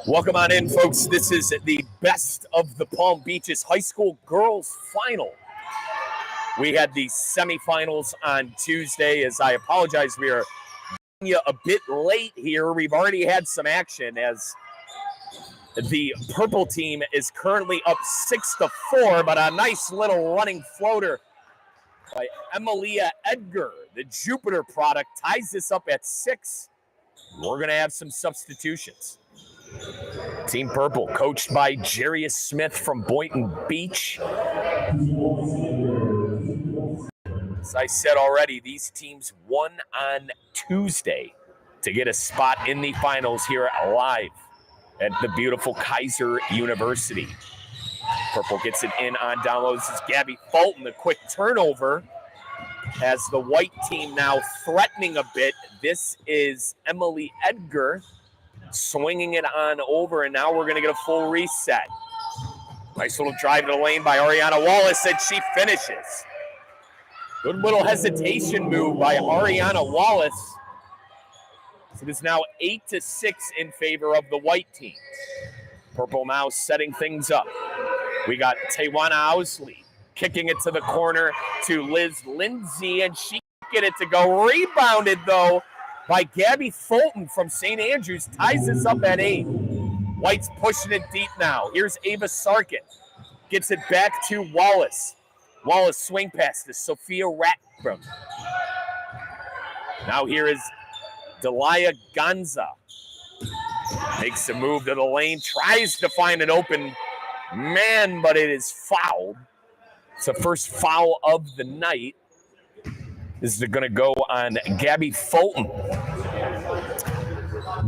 Welcome on in, folks. This is the best of the Palm Beaches High School girls final. We had the semifinals on Tuesday. As I apologize, we are you a bit late here. We've already had some action as the purple team is currently up 6-4, but a nice little running floater by Emilia Edgar, the Jupiter product, ties this up at 6. We're going to have some substitutions. Team Purple, coached by Jarius Smith from Boynton Beach. As I said already, these teams won on Tuesday to get a spot in the finals here live at the beautiful Kaiser University. Purple gets it in on down low. This is Gabby Fulton, the quick turnover. As the white team now threatening a bit. This is Emily Edgar swinging it on over, and now we're going to get a full reset. Nice little drive to the lane by Ariana Wallace, and she finishes. Good little hesitation move by Ariana Wallace. So it is now 8-6 in favor of the white team. Purple now setting things up. We got Tawana Owsley kicking it to the corner to Liz Lindsay, and she get it to go. Rebounded, though, by Gabby Fulton from St. Andrews. Ties this up at 8. White's pushing it deep now. Here's Ava Sarkin. Gets it back to Wallace. Wallace swing pass to Sophia Ratbrook. Now here is Delia Ganza. Makes a move to the lane. Tries to find an open man, but it is fouled. It's the first foul of the night. This is going to go on Gabby Fulton. I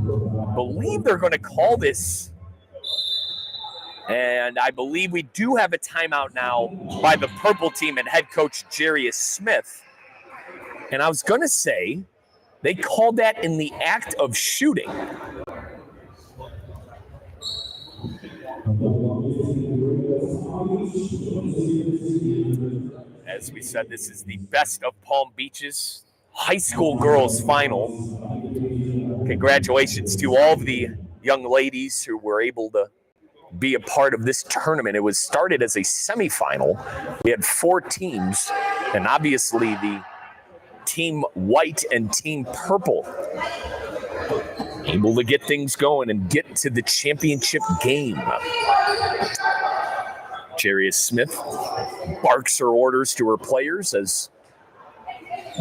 believe they're going to call this. And I believe we do have a timeout now by the purple team and head coach Jarius Smith. And I was going to say they called that in the act of shooting. As we said, this is the best of Palm Beaches high school girls final. Congratulations to all of the young ladies who were able to be a part of this tournament. It was started as a semifinal. We had 4 teams, and obviously the Team White and Team Purple able to get things going and get to the championship game. Jarius Smith barks her orders to her players as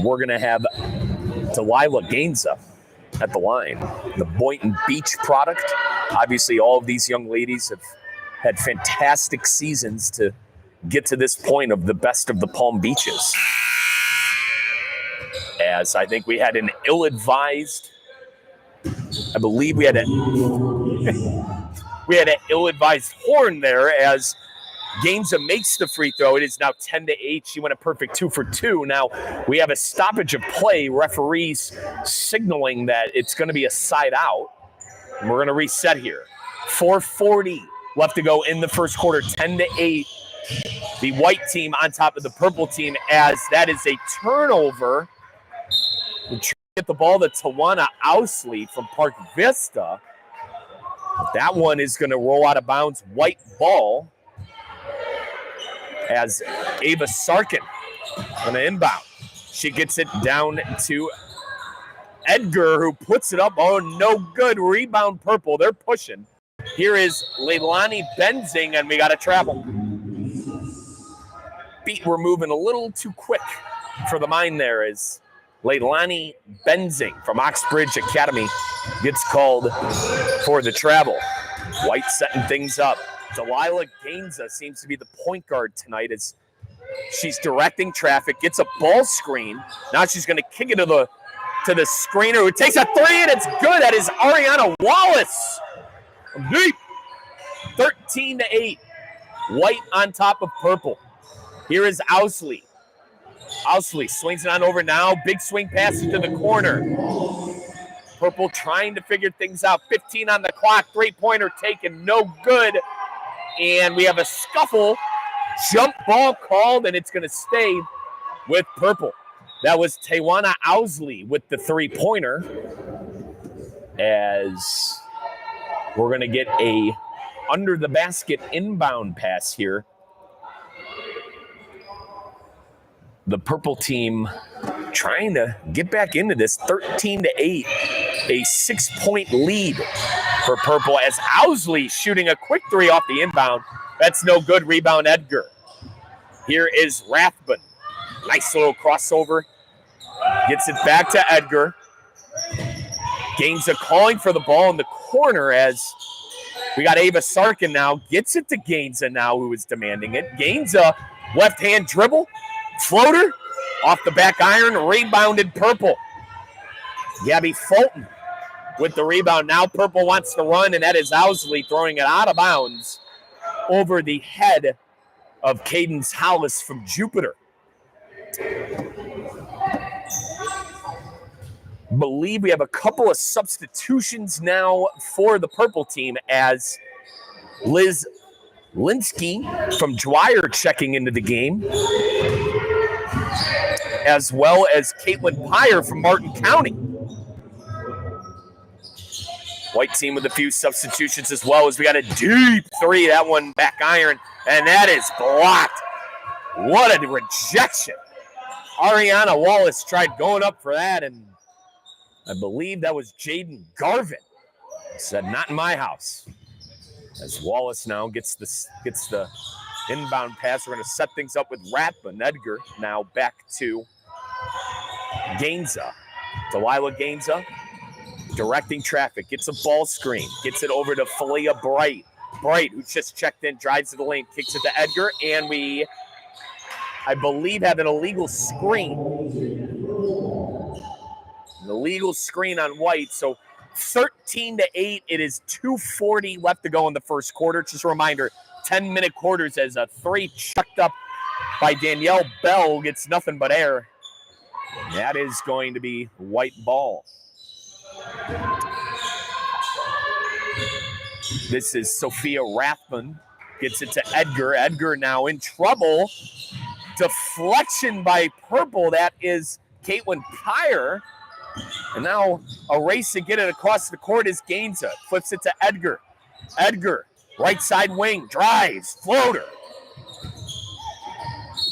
we're going to have Delilah Gainza at the line. The Boynton Beach product. Obviously, all of these young ladies have had fantastic seasons to get to this point of the best of the Palm Beaches. As I think we had an ill-advised, I believe we had an ill-advised horn there as Gainza makes the free throw. It is now 10-8. She went a perfect 2 for 2. Now we have a stoppage of play. Referees signaling that it's going to be a side out. And we're going to reset here. 4:40 left to go in the first quarter. 10-8. The white team on top of the purple team as that is a turnover. We try to get the ball to Tawana Owsley from Park Vista. That one is going to roll out of bounds. White ball. As Ava Sarkin on the inbound. She gets it down to Edgar, who puts it up. Oh, no good. Rebound purple. They're pushing. Here is Leilani Benzing, and we got to travel. Feet were moving a little too quick for the mind there as Leilani Benzing from Oxbridge Academy gets called for the travel. White setting things up. Delilah Gainza seems to be the point guard tonight as she's directing traffic, gets a ball screen. Now she's going to kick it to the screener who takes a 3, and it's good. That is Ariana Wallace from deep. 13-8. White on top of purple. Here is Owsley. Owsley swings it on over now. Big swing pass into the corner. Purple trying to figure things out. 15 on the clock. 3-pointer taken. No good. And we have a scuffle. Jump ball called, and it's going to stay with purple. That was Tawana Owsley with the 3-pointer. As We're going to get a under the basket inbound pass here. The purple team trying to get back into this 13-8, a 6-point lead for purple as Owsley shooting a quick three off the inbound. That's no good. Rebound Edgar. Here is Rathbun. Nice little crossover. Gets it back to Edgar. Gainza calling for the ball in the corner as we got Ava Sarkin now. Gets it to Gainza now, who is demanding it. Gainza, left hand dribble. Floater off the back iron, rebounded purple. Gabby Fulton with the rebound. Now purple wants to run, and that is Owsley throwing it out of bounds over the head of Cadence Hollis from Jupiter. Believe we have a couple of substitutions now for the purple team as Liz Linsky from Dwyer checking into the game, as well as Caitlin Pyre from Martin County. White team with a few substitutions as well as we got a deep three. That one back iron, and that is blocked. What a rejection. Ariana Wallace tried going up for that, and I believe that was Jaden Garvin. Said, not in my house. As Wallace now gets the inbound pass. We're going to set things up with Rathbun. Edgar now back to Gainza. Delilah Gainza directing traffic. Gets a ball screen. Gets it over to Falia Bright. Bright, who just checked in, drives to the lane, kicks it to Edgar, and we, I believe, have an illegal screen. An illegal screen on White. So 13-8. It is 2:40 left to go in the first quarter. Just a reminder, 10-minute quarters as a three chucked up by Danielle Bell gets nothing but air. That is going to be White ball. This is Sophia Rathbun. Gets it to Edgar. Edgar now in trouble. Deflection by purple. That is Caitlin Pyre. And now a race to get it across the court is Gainza. Flips it to Edgar. Edgar, right side wing, drives, floater.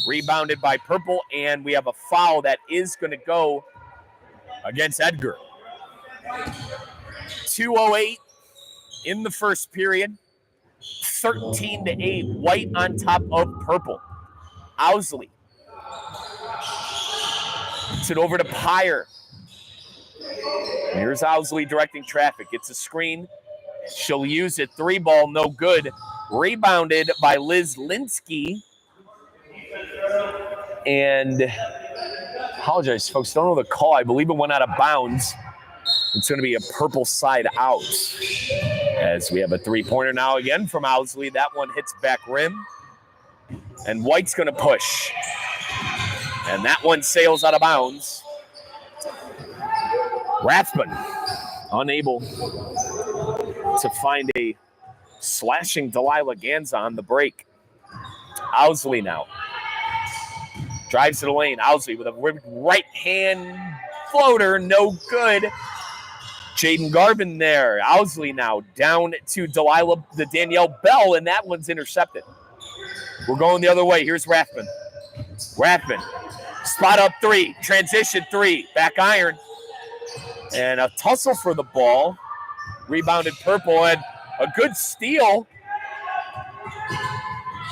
Rebounded by purple, and we have a foul that is going to go against Edgar. 2:08 in the first period. 13-8. White on top of purple. Owsley. Puts it over to Pyre. Here's Owsley directing traffic. Gets a screen. She'll use it. Three ball, no good. Rebounded by Liz Linsky. And apologize, folks. Don't know the call. I believe it went out of bounds. It's going to be a purple side out. As we have a three-pointer now again from Owsley. That one hits back rim. And White's going to push. And that one sails out of bounds. Rathbun unable to find a slashing Delilah Gainza on the break. Owsley now drives to the lane. Owsley with a right hand floater, no good. Jaden Garvin there. Owsley now down to the Danielle Bell, and that one's intercepted. We're going the other way. Here's Rathbun. Rathbun, spot up three, transition three, back iron. And a tussle for the ball. Rebounded purple, and a good steal.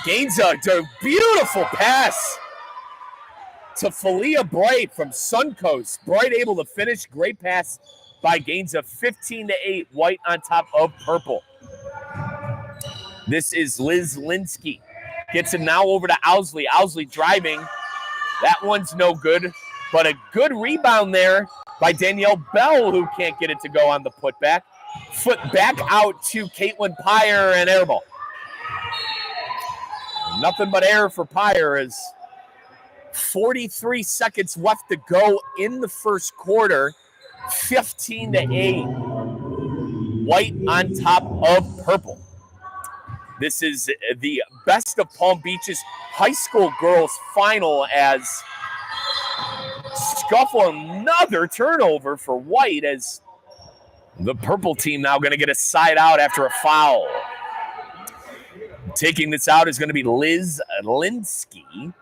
Gainza, a beautiful pass to Falia Bright from Suncoast. Bright able to finish. Great pass by Gainza. 15-8. White on top of purple. This is Liz Linsky. Gets it now over to Owsley. Owsley driving. That one's no good, but a good rebound there by Danielle Bell, who can't get it to go on the putback. Foot back out to Caitlin Pyre, and air ball. Nothing but air for Pyre as 43 seconds left to go in the first quarter. 15-8. White on top of purple. This is the Best of Palm Beaches High School Girls Final as scuffle, another turnover for White as The purple team now going to get a side out after a foul. Taking this out is going to be Liz Linsky.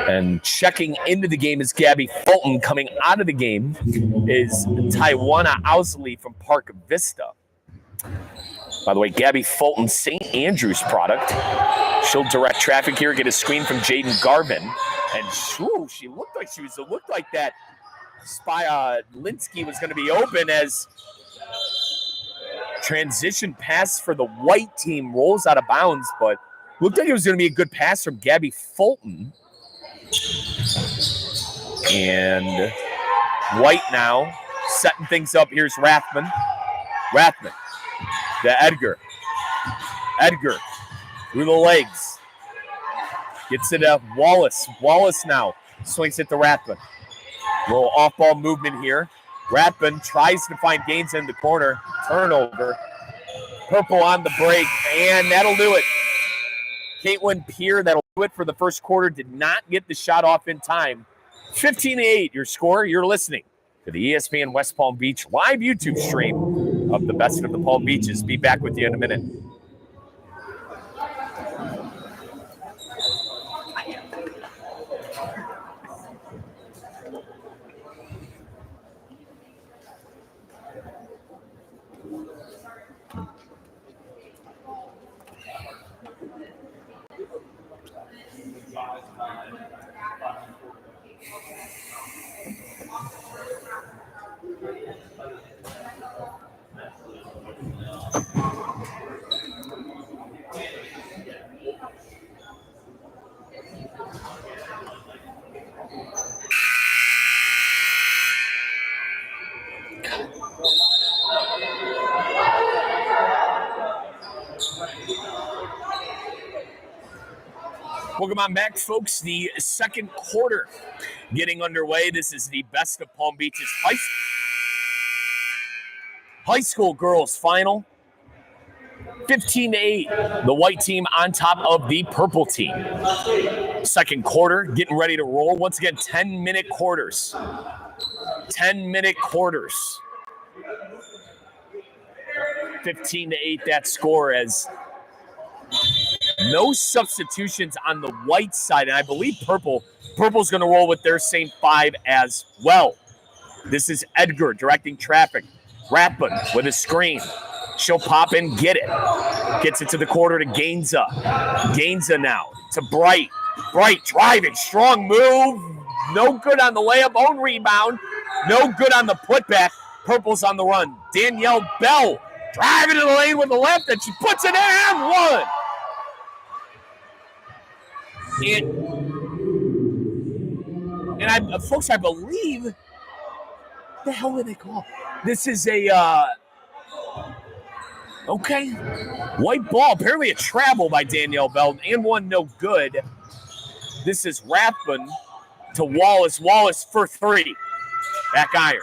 And checking into the game is Gabby Fulton. Coming out of the game is Taiwana Owsley from Park Vista. By the way, Gabby Fulton, St. Andrews product. She'll direct traffic here, get a screen from Jaden Garvin. And she looked like that Linsky was going to be open as transition pass for the white team rolls out of bounds, but looked like it was going to be a good pass from Gabby Fulton. And white now setting things up. Here's Rathman. Rathman to Edgar. Edgar through the legs. Gets it up. Wallace. Wallace now swings it to Rathman. Little off-ball movement here. Rathman tries to find Gaines in the corner. Turnover. Purple on the break, and that'll do it. Caitlin Peer, that'll do it for the first quarter. Did not get the shot off in time. 15-8, your score. You're listening to the ESPN West Palm Beach live YouTube stream of the Best of the Palm Beaches. Be back with you in a minute. Welcome on back, folks. The second quarter getting underway. This is the Best of Palm Beaches high school girls final. 15-8, the white team on top of the purple team. Second quarter, getting ready to roll. Once again, 10-minute quarters. 10-minute quarters. 15-8, that score, as no substitutions on the white side. And I believe Purple's going to roll with their same five as well. This is Edgar directing traffic. Rathman with a screen. She'll pop and get it. Gets it to the quarter to Gainza. Gainza now to Bright. Bright driving. Strong move. No good on the layup. Own rebound. No good on the putback. Purple's on the run. Danielle Bell driving to the lane with the left, and she puts it in. One. And folks, I believe, what the hell did they call? This is a, okay, white ball, apparently a travel by Danielle Bell, and one no good. This is Rathman to Wallace. Wallace for three. Back iron.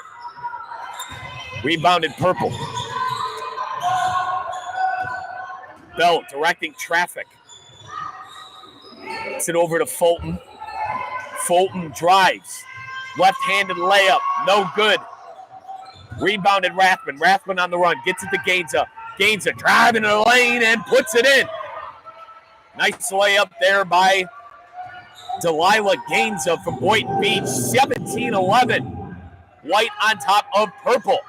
Rebounded Purple. Bell directing traffic. Gets it over to Fulton. Fulton drives. Left-handed layup. No good. Rebounded Rathman. Rathman on the run. Gets it to Gainza. Gainza driving to the lane and puts it in. Nice layup there by Delilah Gainza from Boynton Beach. 17-11. White on top of Purple.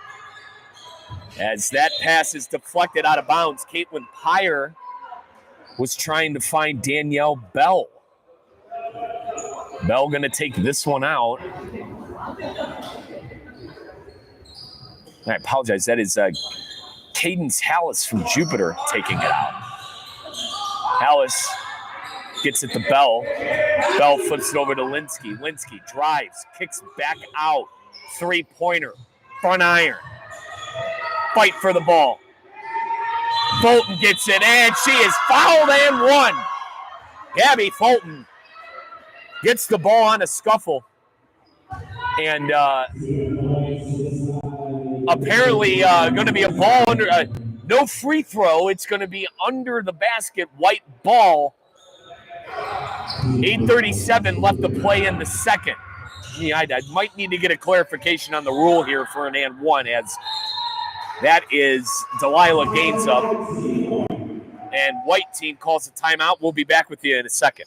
As that pass is deflected out of bounds, Caitlin Peer was trying to find Danielle Bell. Bell going to take this one out. I apologize. That is Cadence Hallis from Jupiter taking it out. Hallis gets it to Bell. Bell flips it over to Linsky. Linsky drives, kicks back out. Three-pointer, front iron. Fight for the ball. Fulton gets it, and she is fouled and one. Gabby Fulton gets the ball on a scuffle. And apparently going to be a ball under, no free throw. It's going to be under the basket, white ball. 8:37 left to play in the second. I might need to get a clarification on the rule here for an and one, as that is Delilah Gaines up. And white team calls a timeout. We'll be back with you in a second.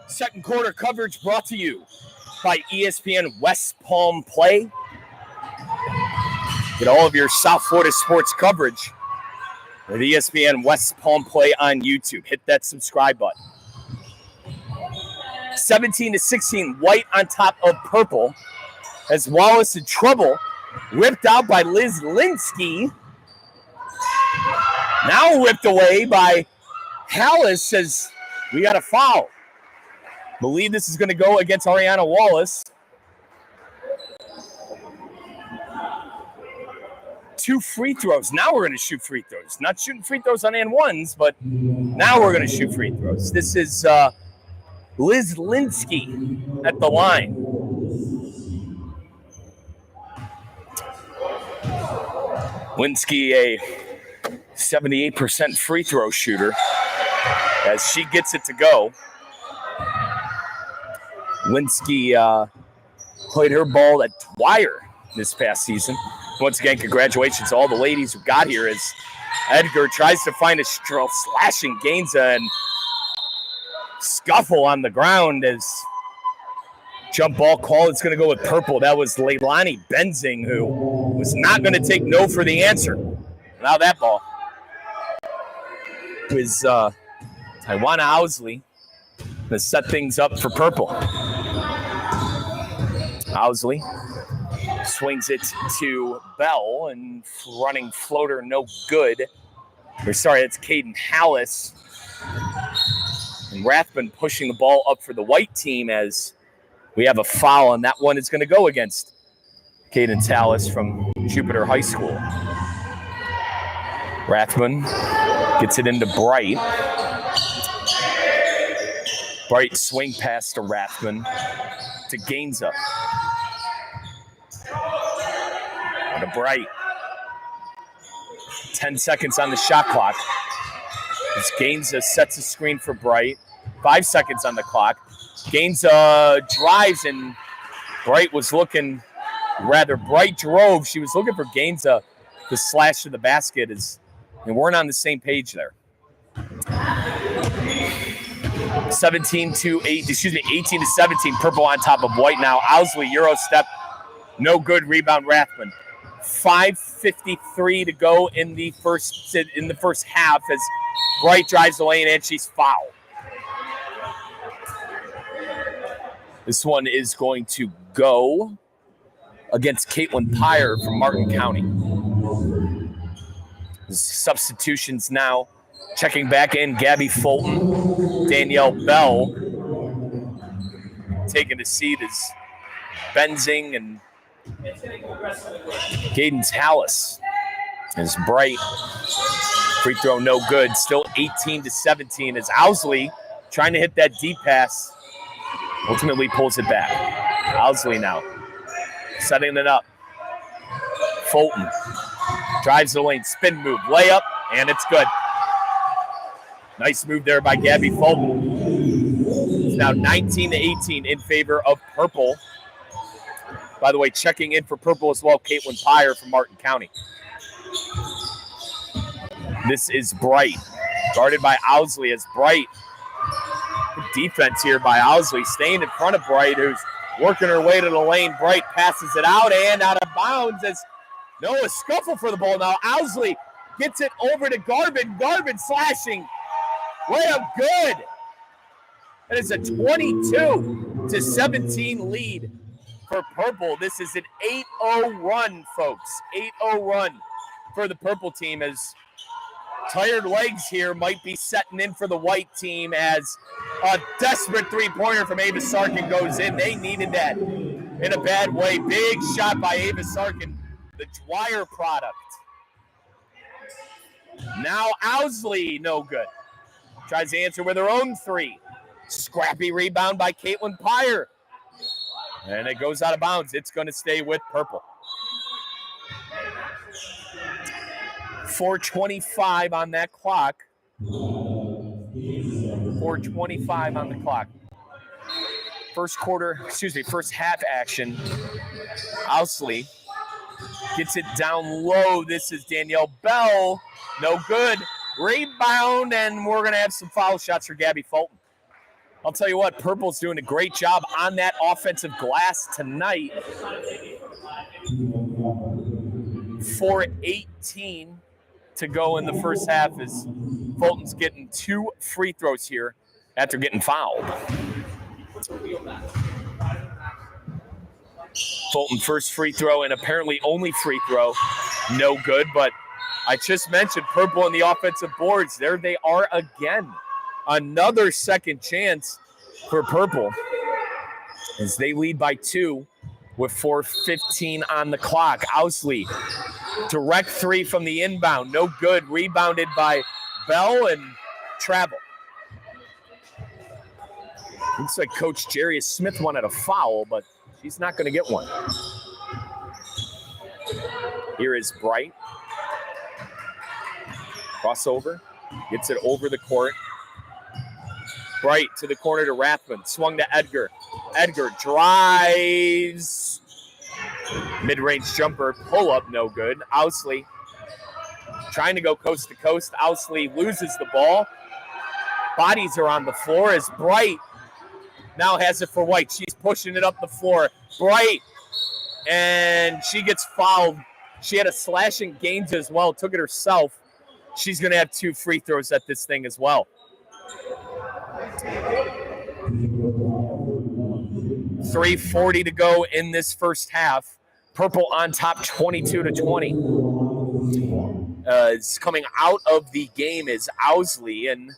Second quarter coverage brought to you by ESPN West Palm Play. Get all of your South Florida sports coverage with ESPN West Palm Play on YouTube. Hit that subscribe button. 17-16, white on top of purple as Wallace in trouble. Ripped out by Liz Linsky. Now ripped away by Hallis as we got a foul. Believe this is going to go against Ariana Wallace. 2 free throws. Now we're going to shoot free throws. Not shooting free throws on and ones, but now we're going to shoot free throws. This is Liz Linsky at the line. Linsky, a 78% free throw shooter, as she gets it to go. Linsky played her ball at Dwyer this past season. Once again, congratulations to all the ladies who got here, as Edgar tries to find a slashing Gainza and scuffle on the ground as jump ball call. It's going to go with purple. That was Leilani Benzing, who was not going to take no for the answer. Now that ball was Taiwana Owsley to set things up for purple. Owsley swings it to Bell, and running floater no good. It's Caden Hallis. And Rathbun pushing the ball up for the white team as we have a foul, and that one is going to go against Caden Hallis from Jupiter High School. Rathbun gets it into Bright. Bright swing pass to Rathbun to Gainza. To Bright. 10 seconds on the shot clock. As Gainza sets a screen for Bright. 5 seconds on the clock. Gainza drives, and Bright drove. She was looking for Gainza to slash to the basket, and weren't on the same page there. 18 to 17. Purple on top of white now. Owsley, Euro step. No good. Rebound Rathbun. 5:53 to go in the first half as Bright drives the lane and she's fouled. This one is going to go against Caitlin Pyre from Martin County. Substitutions now. Checking back in, Gabby Fulton, Danielle Bell. Taking a seat is Benzing and Caden Hallis. As Bright, free throw no good. Still 18 to 17 as Owsley trying to hit that deep pass. Ultimately pulls it back. Owsley now setting it up. Fulton drives the lane, spin move, layup, and it's good. Nice move there by Gabby Fulton. It's now 19 to 18 in favor of Purple. By the way, checking in for Purple as well, Caitlin Pyre from Martin County. This is Bright, guarded by Owsley as Bright. Good defense here by Owsley, staying in front of Bright, who's working her way to the lane. Bright passes it out and out of bounds as a scuffle for the ball now. Owsley gets it over to Garvin. Garvin slashing. Layup good. It is a 22 to 17 lead for Purple. This is an 8-0 run, folks. 8-0 run for the Purple team as tired legs here might be setting in for the white team as a desperate three-pointer from Ava Sarkin goes in. They needed that in a bad way. Big shot by Ava Sarkin, the Dwyer product. Now Owsley, no good. Tries to answer with her own three. Scrappy rebound by Caitlin Pyre. And it goes out of bounds. It's going to stay with Purple. 4:25 on that clock. 4:25 on the clock. First half action. Owsley gets it down low. This is Danielle Bell. No good. Rebound, and we're going to have some foul shots for Gabby Fulton. I'll tell you what, Purple's doing a great job on that offensive glass tonight. 4:18 to go in the first half as Fulton's getting 2 free throws here after getting fouled. Fulton first free throw and apparently only free throw. No good, but I just mentioned Purple in the offensive boards. There they are again. Another second chance for Purple as they lead by 2 with 4:15 on the clock. Owsley, direct three from the inbound. No good. Rebounded by Bell and travel. Looks like Coach Jarius Smith wanted a foul, but she's not going to get one. Here is Bright. Crossover. Gets it over the court. Bright to the corner to Rathbun. Swung to Edgar. Edgar drives. Mid-range jumper. Pull up, no good. Owsley trying to go coast to coast. Owsley loses the ball. Bodies are on the floor as Bright now has it for White. She's pushing it up the floor. Bright. And she gets fouled. She had a slashing Gaines as well. Took it herself. She's going to have 2 free throws at this thing as well. 3:40 to go in this first half. Purple on top 22 to 20. is coming out of the game is Owsley and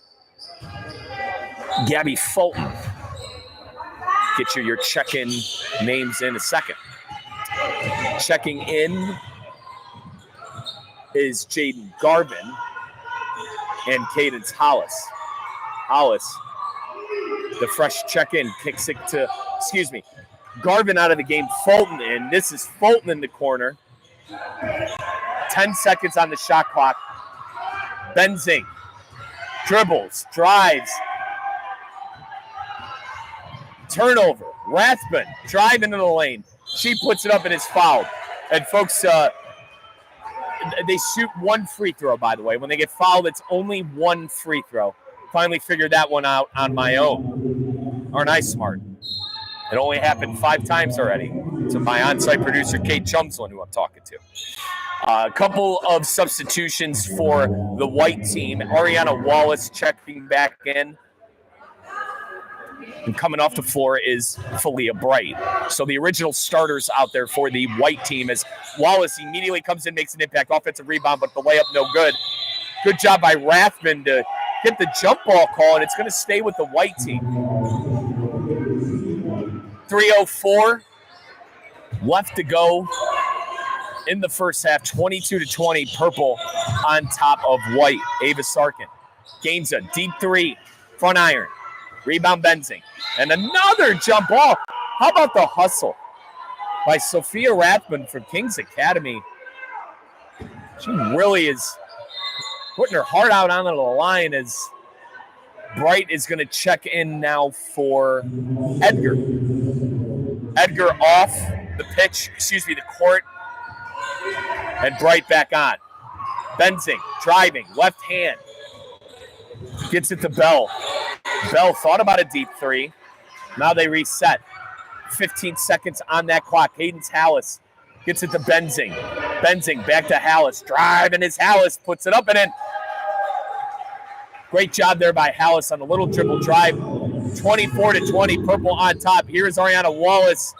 Gabby Fulton. Get your check-in names in a second. Checking in is Jaden Garvin and Cadence Hollis. Hollis, the fresh check-in, kicks it to, Garvin out of the game, Fulton in. This is Fulton in the corner. 10 seconds on the shot clock. Benzing dribbles, drives. Turnover. Rathbun drive into the lane. She puts it up and is fouled. And folks, they shoot one free throw, by the way. When they get fouled, it's only one free throw. Finally figured that one out on my own. Aren't I smart? It only happened 5 times already. To my on-site producer, Kate Chumslin, who I'm talking to. A couple of substitutions for the white team. Ariana Wallace checking back in. And coming off the floor is Falia Bright. So the original starters out there for the white team as Wallace immediately comes in, makes an impact. Offensive rebound, but the layup no good. Good job by Rathman to get the jump ball call, and it's going to stay with the white team. 3:04 left to go in the first half. 22-20, purple on top of white. Ava Sarkin gains a deep three, front iron. Rebound Benzing. And another jump ball. How about the hustle by Sophia Rathman from Kings Academy? She really is putting her heart out onto the line as Bright is going to check in now for Edgar. Edgar off the pitch, the court. And Bright back on. Benzing, driving, left hand. Gets it to Bell. Bell thought about a deep three. Now they reset. 15 seconds on that clock. Cadence Hallis gets it to Benzing. Benzing back to Hallis. Driving as Hallis puts it up and in. Great job there by Hallis on a little dribble drive. 24-20, purple on top. Here's Ariana Wallace.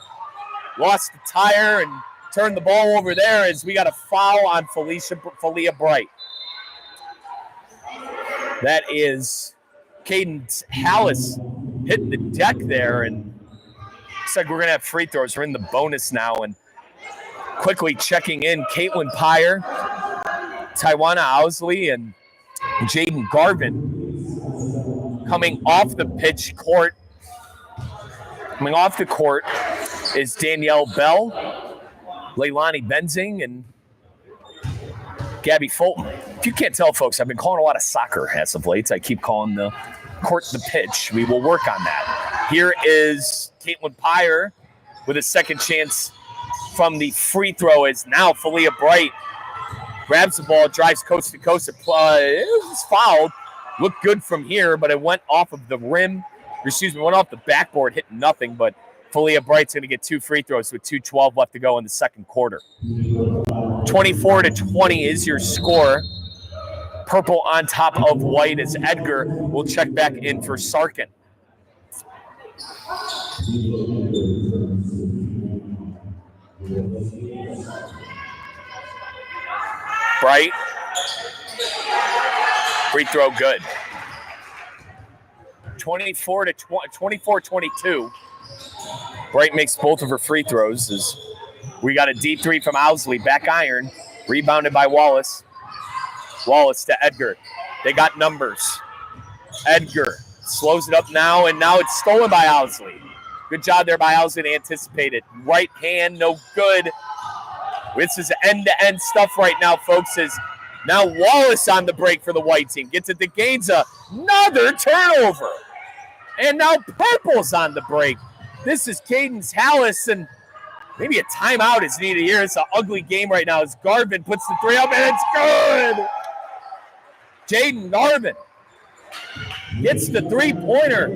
Lost the tire and turned the ball over there as we got a foul on Falia Bright. That is Cadence Hallis hitting the deck there, and looks like we're going to have free throws. We're in the bonus now, and quickly checking in, Caitlin Pyer, Taiwana Owsley, and Jaden Garvin coming off the pitch court. Coming off the court is Danielle Bell, Leilani Benzing, and Gabby Fulton. If you can't tell, folks, I've been calling a lot of soccer as of late. I keep calling the court the pitch. We will work on that. Here is Caitlin Pyer with a second chance from the free throw. Is now Falia Bright grabs the ball, drives coast to coast. It was fouled. Looked good from here, but it went off of the rim. Went off the backboard, hit nothing, but Falia Bright's going to get 2 free throws with 2:12 left to go in the second quarter. 24-20 is your score. Purple on top of white as Edgar will check back in for Sarkin. Bright. Free throw good. 24-22. Bright makes both of her free throws as we got a deep three from Owsley. Back iron. Rebounded by Wallace. Wallace to Edgar. They got numbers. Edgar slows it up now, and now it's stolen by Owsley. Good job there by Owsley to anticipate it. Right hand, no good. This is end-to-end stuff right now, folks. Is now Wallace on the break for the white team. Gets it to Gainza. Another turnover. And now Purple's on the break. This is Cadence Hallis, and maybe a timeout is needed here. It's an ugly game right now as Garvin puts the three up, and it's good. Jaden Garvin gets the three-pointer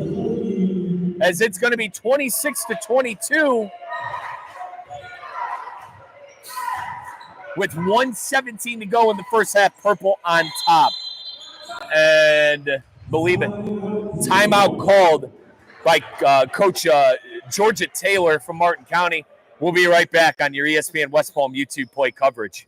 as it's going to be 26-22 with 1:17 to go in the first half. Purple on top. And believe it, timeout called by Coach Georgia Taylor from Martin County. We'll be right back on your ESPN West Palm YouTube play coverage.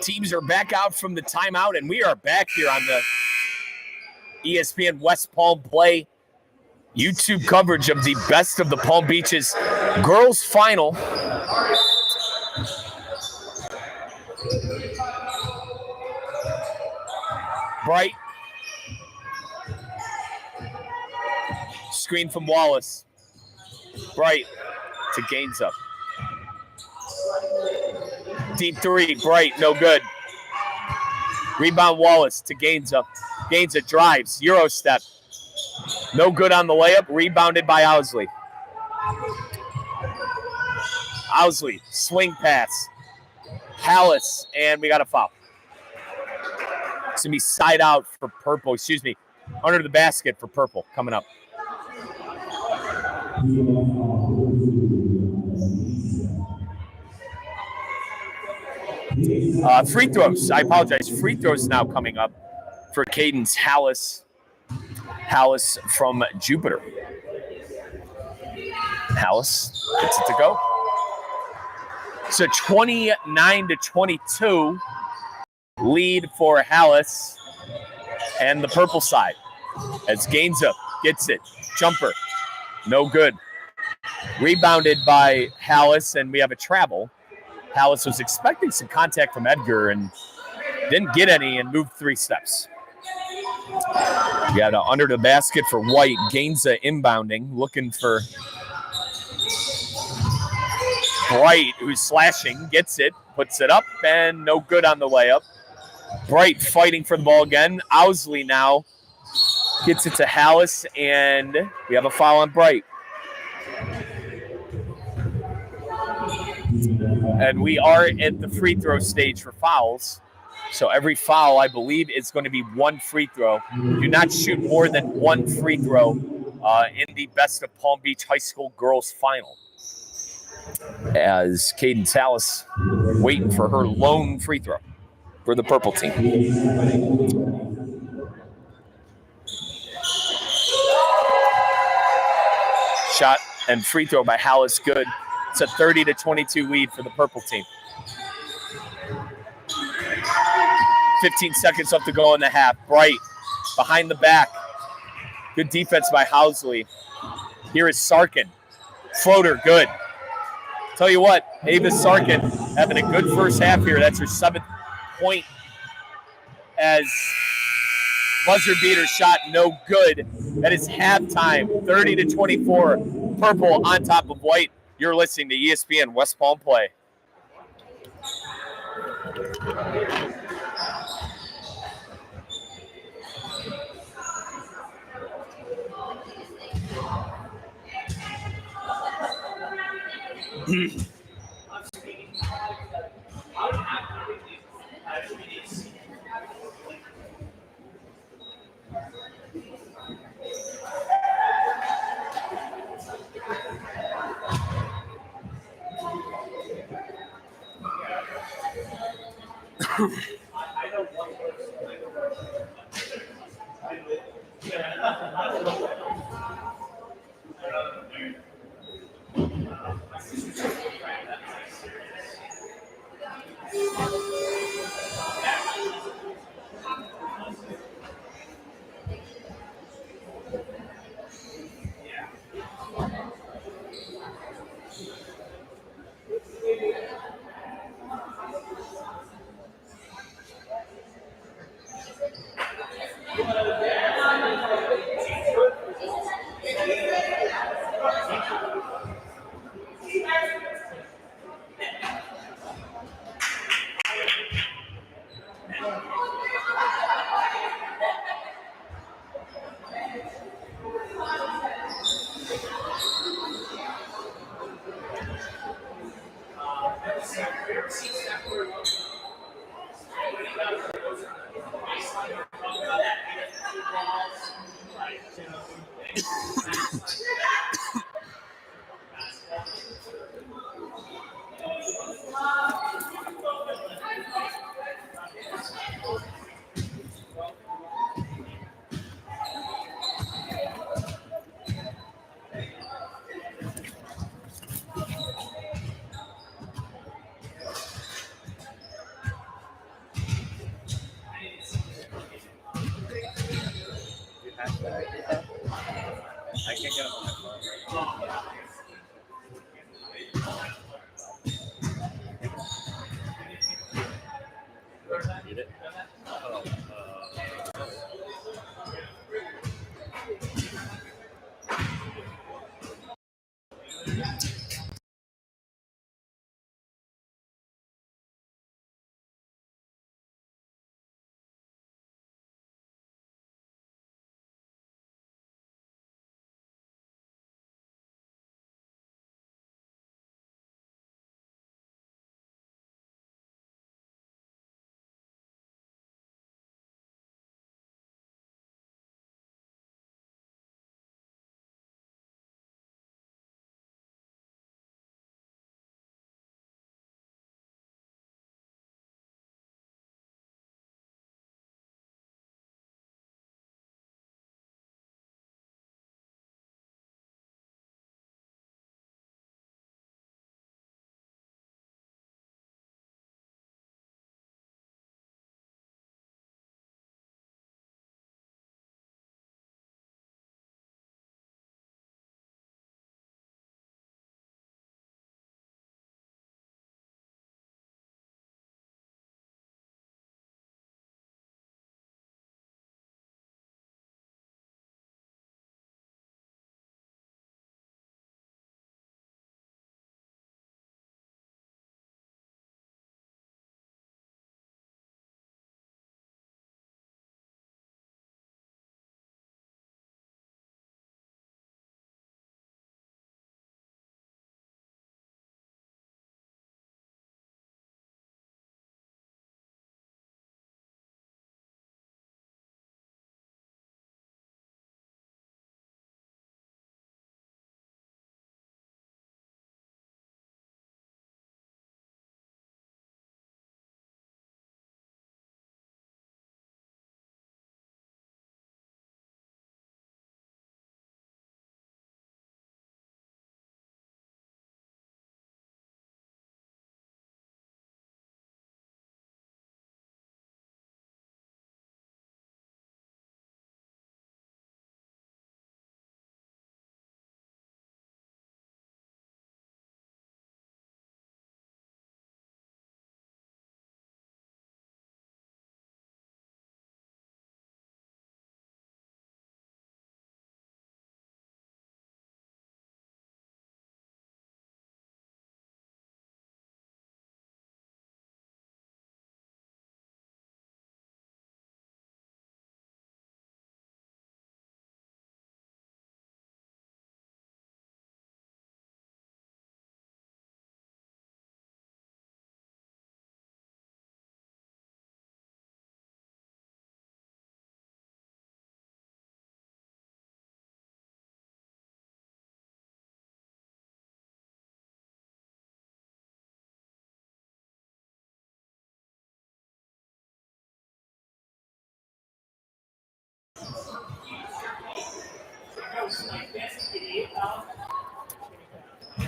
Teams are back out from the timeout, and we are back here on the ESPN West Palm Play YouTube coverage of the Best of the Palm Beaches girls final. Bright. Screen from Wallace. Bright to Gainza. Deep three, Bright, no good. Rebound Wallace to Gainza. Gainza drives, Euro step. No good on the layup, rebounded by Owsley. Owsley, swing pass. Hallis, and we got a foul. It's going to be side out for purple, under the basket for purple coming up. Free throws. I apologize. Free throws now coming up for Cadence Hallis. Hallis from Jupiter. Hallis gets it to go. So 29-22 lead for Hallis and the purple side. As Gainza gets it. Jumper. No good. Rebounded by Hallis, and we have a travel. Hallis was expecting some contact from Edgar and didn't get any and moved 3 steps. You got under the basket for White. Gainza inbounding, looking for Bright, who's slashing, gets it, puts it up, and no good on the layup. Bright fighting for the ball again. Owsley now gets it to Hallis, and we have a foul on Bright. And we are at the free throw stage for fouls. So every foul, I believe, is going to be 1 free throw. Do not shoot more than 1 free throw in the Best of Palm Beach High School girls final. As Cadence Hallis waiting for her lone free throw for the purple team. Shot and free throw by Hallis, good. It's a 30-22 lead for the purple team. 15 seconds left to go in the half. Bright behind the back. Good defense by Owsley. Here is Sarkin. Floater, good. Tell you what, Ava Sarkin having a good first half here. That's her 7th point as buzzer beater shot, no good. That is halftime, 30-24. Purple on top of White. You're listening to ESPN West Palm Play. I can't get on my phone. Need it? Oh,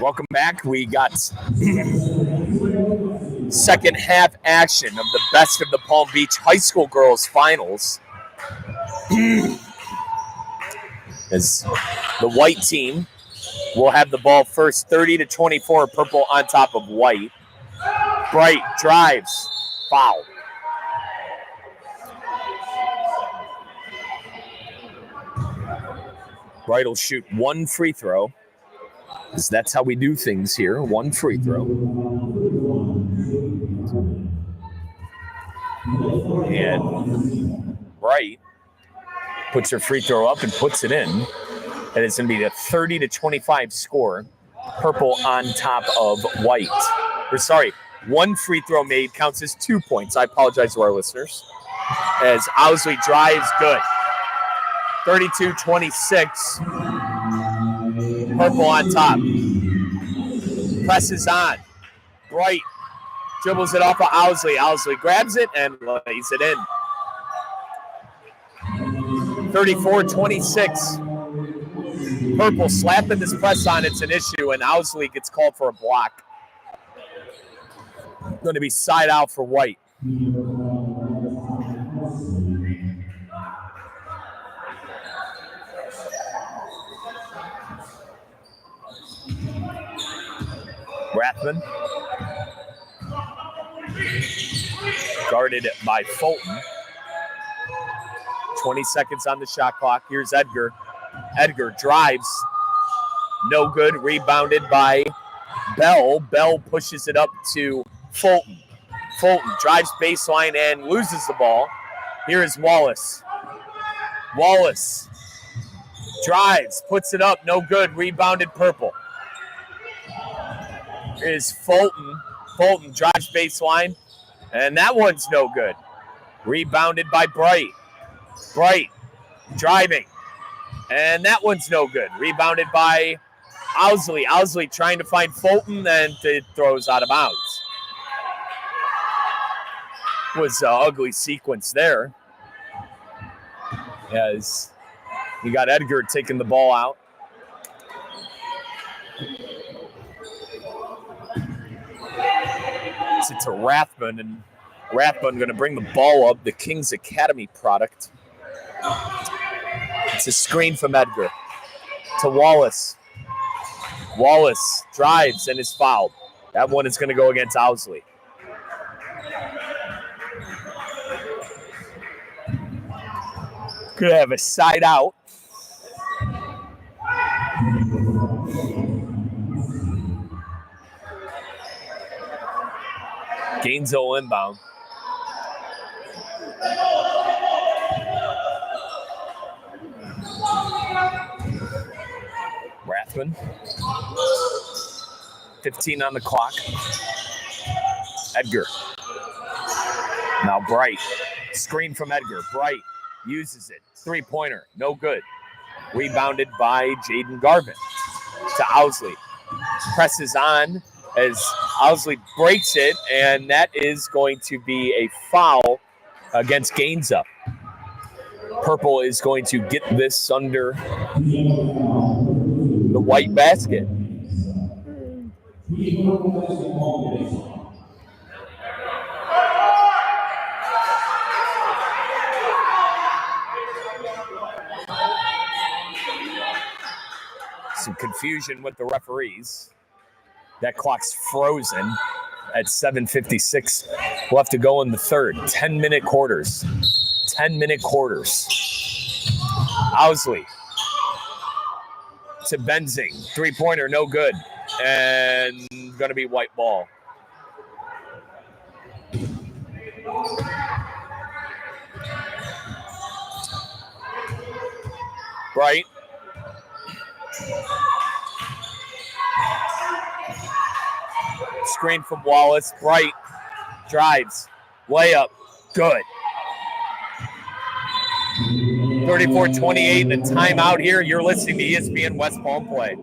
Welcome back. We got second half action of the Best of the Palm Beach High School Girls Finals. As the white team will have the ball first, 30-24, purple on top of white. Bright drives, foul. Bright will shoot one free throw. Because that's how we do things here. One free throw. And Bright puts her free throw up and puts it in. And it's going to be a 30-25 score. Purple on top of white. Or sorry, One free throw made counts as 2 points. I apologize to our listeners. As Owsley drives, good. 32-26. Purple on top. Presses on. Bright dribbles it off of Owsley. Owsley grabs it and lays it in. 34-26. Purple slapping this press on. It's an issue, and Owsley gets called for a block. Going to be side out for White. Rathman. Guarded by Fulton. 20 seconds on the shot clock. Here's Edgar. Edgar drives. No good. Rebounded by Bell. Bell pushes it up to Fulton. Fulton drives baseline and loses the ball. Here is Wallace. Wallace drives, puts it up, no good. Rebounded Purple. Here is Fulton. Fulton drives baseline, and that one's no good. Rebounded by Bright. Bright driving, and that one's no good. Rebounded by Owsley. Owsley trying to find Fulton, and it throws out of bounds. Was an ugly sequence there. As you got Edgar taking the ball out. It's to Rathman, and Rathman going to bring the ball up, the Kings Academy product. It's a screen from Edgar to Wallace. Wallace drives and is fouled. That one is going to go against Owsley. Could have a side out. Gainesville inbound. Rathman. 15 on the clock. Edgar. Now Bright. Screen from Edgar. Bright uses it. Three-pointer. No good. Rebounded by Jaden Garvin to Owsley. Presses on as Owsley breaks it, and that is going to be a foul against Gainesville. Purple is going to get this under the white basket. Some confusion with the referees. That clock's frozen at 7:56 left to go in the third. 10-minute quarters. 10-minute quarters. Owsley to Benzing. Three-pointer, no good. And going to be white ball. Bright. Screen from Wallace. Bright drives. Layup. Good. 34-28 and a timeout here. You're listening to ESPN West Palm Play.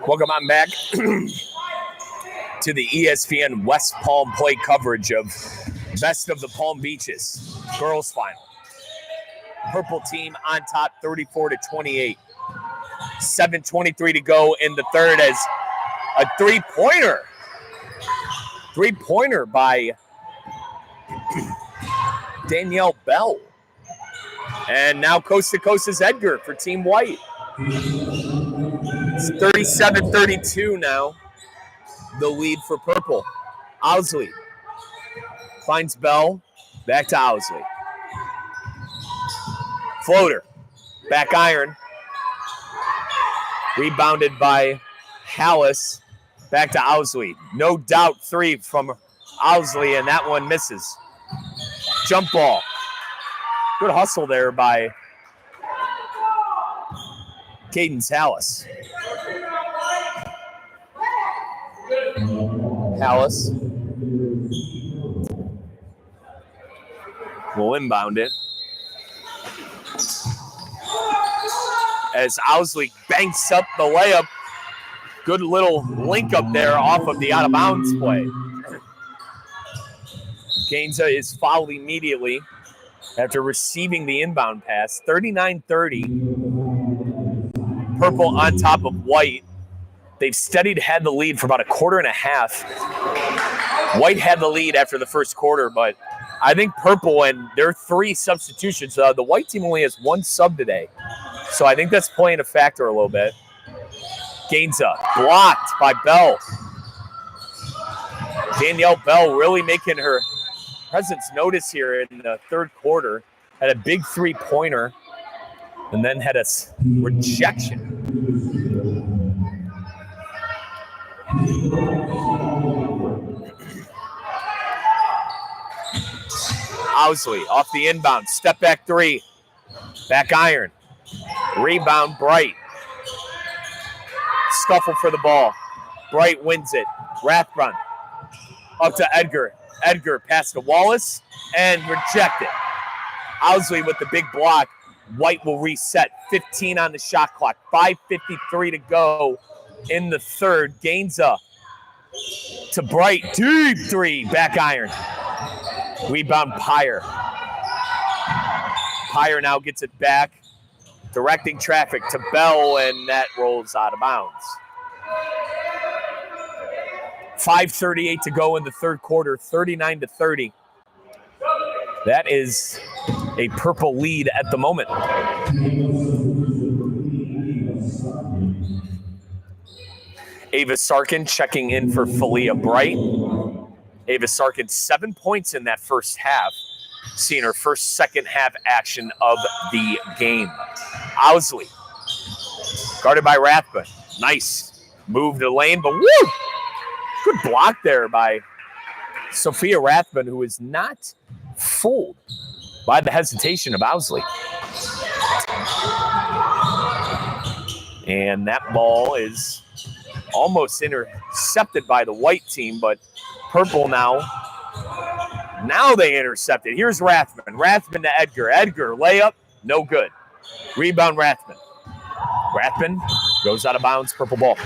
Welcome on back. to the ESPN West Palm Play coverage of Best of the Palm Beaches girls final. Purple team on top 34-28. 7:23 to go in the third as a three-pointer by Danielle Bell. And now coast to coast is Edgar for Team White. It's 37-32 now. The lead for Purple. Owsley finds Bell. Back to Owsley. Floater. Back iron. Rebounded by Hallis. Back to Owsley. No doubt three from Owsley, and that one misses. Jump ball. Good hustle there by Cadence Hallis. Hallis will inbound it as Owsley banks up the layup. Good little link up there off of the out of bounds play. Gainza is fouled immediately after receiving the inbound pass. 39-30. Purple on top of White. They've steadied, had the lead for about a quarter and a half. White had the lead after the first quarter, but I think Purple and their three substitutions, the White team only has one sub today. So I think that's playing a factor a little bit. Gainza blocked by Bell. Danielle Bell really making her presence notice here in the third quarter. Had a big three-pointer and then had a rejection. Owsley off the inbound. Step back three. Back iron. Rebound Bright. Scuffle for the ball. Bright wins it. Rathbun up to Edgar. Edgar pass to Wallace and rejected. Owsley with the big block. White will reset. 15 on the shot clock. 5:53 to go in the third. Gainza to Bright. Deep three. Back iron. Rebound Pyre. Pyre now gets it back. Directing traffic to Bell, and that rolls out of bounds. 5:38 to go in the third quarter, 39-30. That is a Purple lead at the moment. Ava Sarkin checking in for Falia Bright. Ava Sarkin, 7 points in that first half, seeing her first second half action of the game. Owsley, guarded by Rathbun. Nice move to the lane, but woo! Good block there by Sophia Rathbun, who is not fooled by the hesitation of Owsley. And that ball is almost intercepted by the White team, but Purple now they intercept it. Here's Rathbun. Rathbun to Edgar. Edgar, layup, no good. Rebound Rathbun. Rathbun goes out of bounds, Purple ball.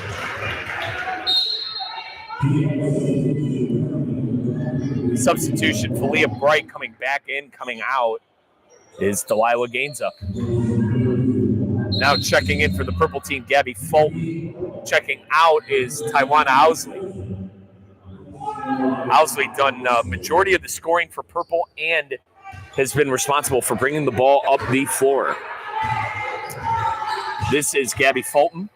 Substitution, Falia Bright coming back in, coming out is Delilah Gainza. Now checking in for the Purple team, Gabby Fulton. Checking out is Taiwana Owsley. Owsley done majority of the scoring for Purple and has been responsible for bringing the ball up the floor. This is Gabby Fulton.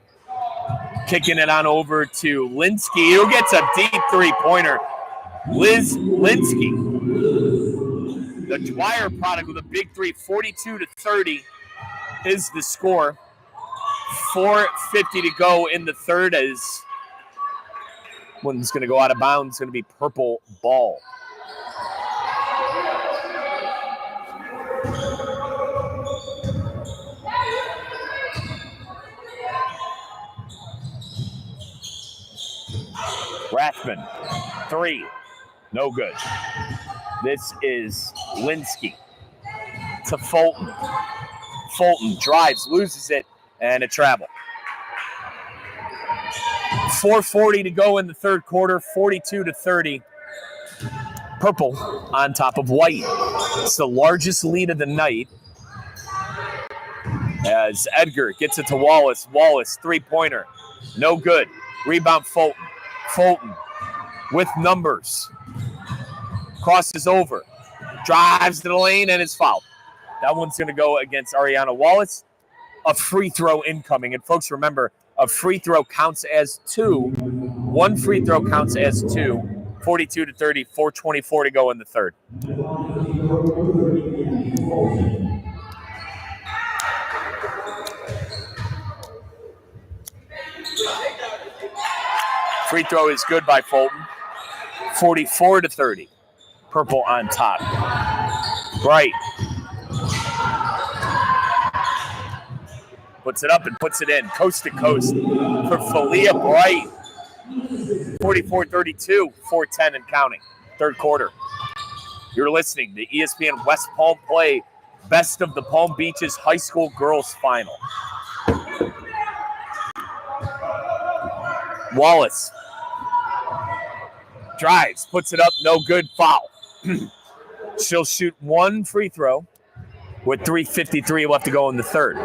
Kicking it on over to Linsky, who gets a deep three-pointer. Liz Linsky, the Dwyer product with a big three, 42-30 is the score. 4:50 to go in the third as one's going to go out of bounds. It's going to be Purple ball. Rathbun, three. No good. This is Linsky to Fulton. Fulton drives, loses it, and a travel. 4:40 to go in the third quarter, 42-30. Purple on top of white. It's the largest lead of the night as Edgar gets it to Wallace. Wallace, three-pointer. No good. Rebound, Fulton. Fulton with numbers. Crosses over. Drives to the lane and is fouled. That one's going to go against Ariana Wallace. A free throw incoming. And folks, remember, a free throw counts as two. One free throw counts as two. 42-30, 4:24 to go in the third. Free throw is good by Fulton. 44-30. Purple on top. Bright. Puts it up and puts it in. Coast to coast for Falia Bright. 44-32, 4:10 and counting. Third quarter. You're listening to ESPN West Palm Play Best of the Palm Beaches High School Girls Final. Wallace drives, puts it up, no good, foul. She'll shoot one free throw with 3:53 left to go in the third.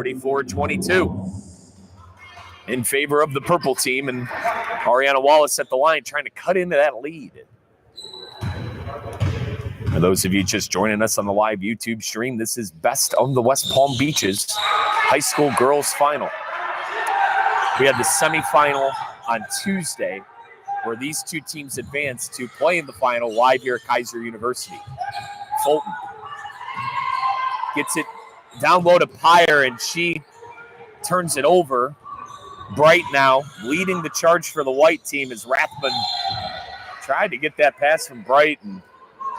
(44-22) in favor of the purple team, and Ariana Wallace at the line trying to cut into that lead. For those of you just joining us on the live YouTube stream, this is Best of the West Palm Beaches High School Girls Final. We had the semifinal on Tuesday, where these two teams advanced to play in the final live here at Kaiser University. Fulton gets it down low to Pyre, and she turns it over. Bright now leading the charge for the white team as Rathman tried to get that pass from Bright, and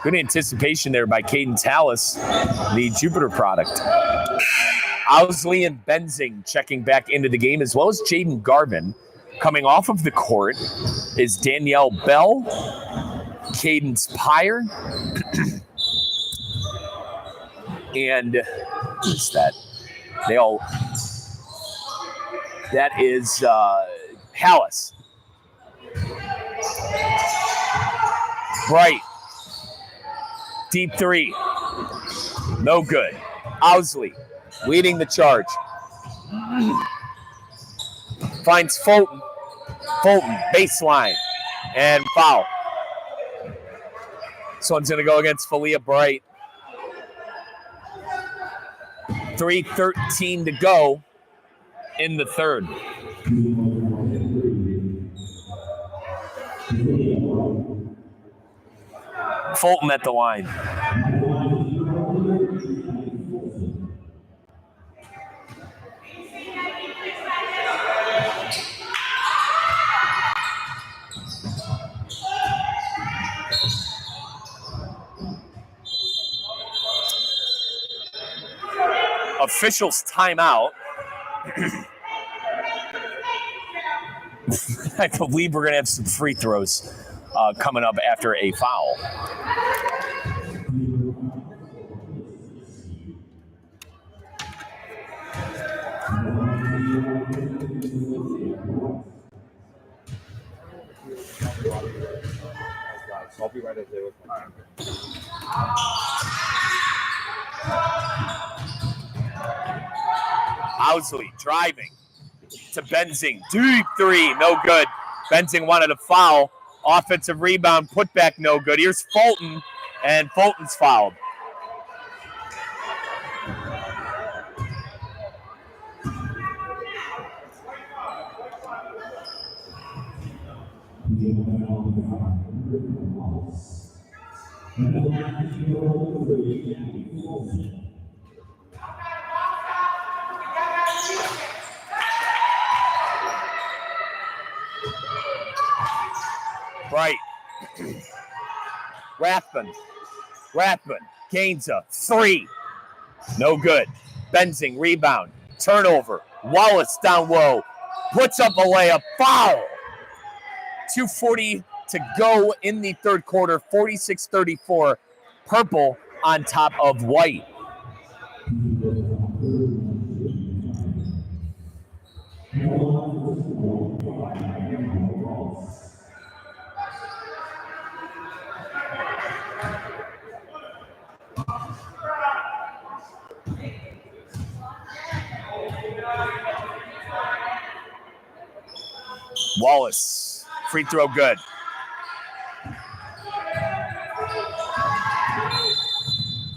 good anticipation there by Caden Tallis, the Jupiter product. Owsley and Benzing checking back into the game, as well as Jaden Garvin. Coming off of the court is Danielle Bell, Cadence Pyre, and who's that? That is Hallis. Bright. Deep three. No good. Owsley leading the charge. Finds Fulton. Fulton, baseline. And foul. This one's going to go against Falia Bright. 3:13 to go in the third. Fulton at the line. Officials timeout. I believe we're going to have some free throws coming up after a foul. I'll be right there with my Owsley driving to Benzing. Deep three, no good. Benzing wanted a foul. Offensive rebound, put back, no good. Here's Fulton, and Fulton's fouled. Right. Rathman gains a three. No good. Benzing, rebound. Turnover. Wallace down low. Puts up a layup. Foul. 2:40 to go in the third quarter, 46-34. Purple on top of white. Wallace, free throw good.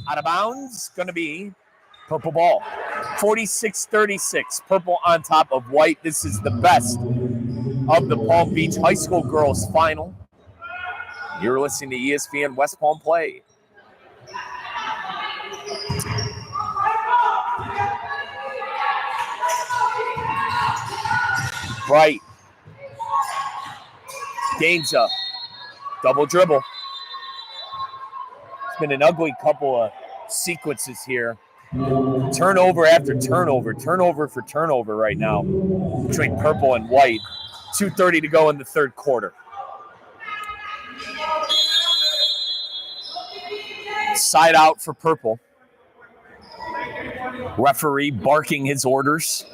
Out of bounds, going to be purple ball. 46-36, purple on top of white. This is the best of the Palm Beach High School girls final. You're listening to ESPN West Palm Play. Bright. Gainza. Double dribble. It's been an ugly couple of sequences here. Turnover after turnover. Turnover for turnover right now between purple and white. 2:30 to go in the third quarter. Side out for purple. Referee barking his orders.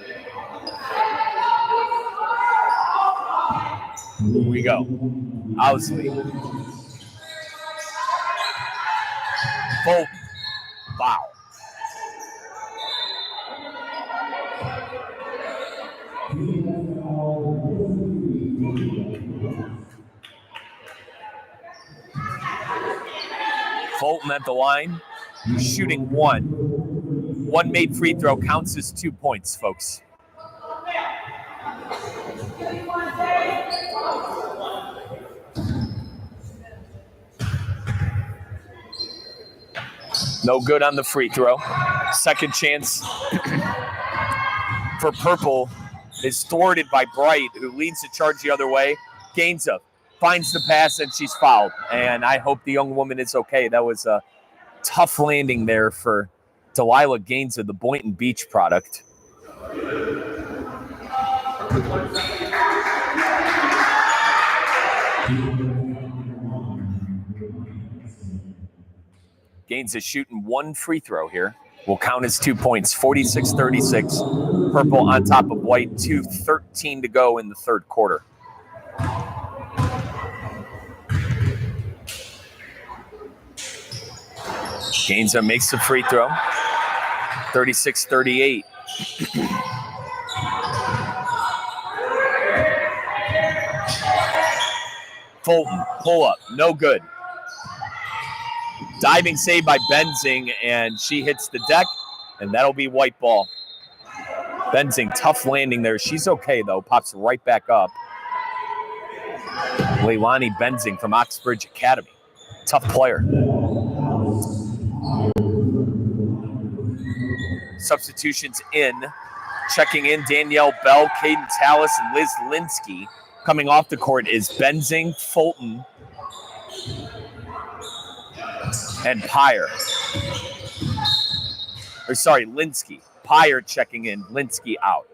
Here we go. Owsley. Bolt. Foul. Fulton at the line, shooting one. One made free throw counts as 2 points, folks. No good on the free throw. Second chance for purple is thwarted by Bright, who leads the charge the other way. Gainza finds the pass, and she's fouled. And I hope the young woman is okay. That was a tough landing there for Delilah Gainza, the Boynton Beach product. Gainza shooting one free throw here. Will count as 2 points. 46-36. Purple on top of white. 2:13 to go in the third quarter. Gainza makes the free throw. 36-38. Fulton, pull up, no good. Diving save by Benzing, and she hits the deck, and that'll be white ball. Benzing, tough landing there. She's okay, though. Pops right back up. Leilani Benzing from Oxbridge Academy. Tough player. Substitutions in. Checking in, Danielle Bell, Caden Tallis, and Liz Linsky. Coming off the court is Benzing, Fulton, and Pyre. Or sorry, Linsky. Pyre checking in, Linsky out.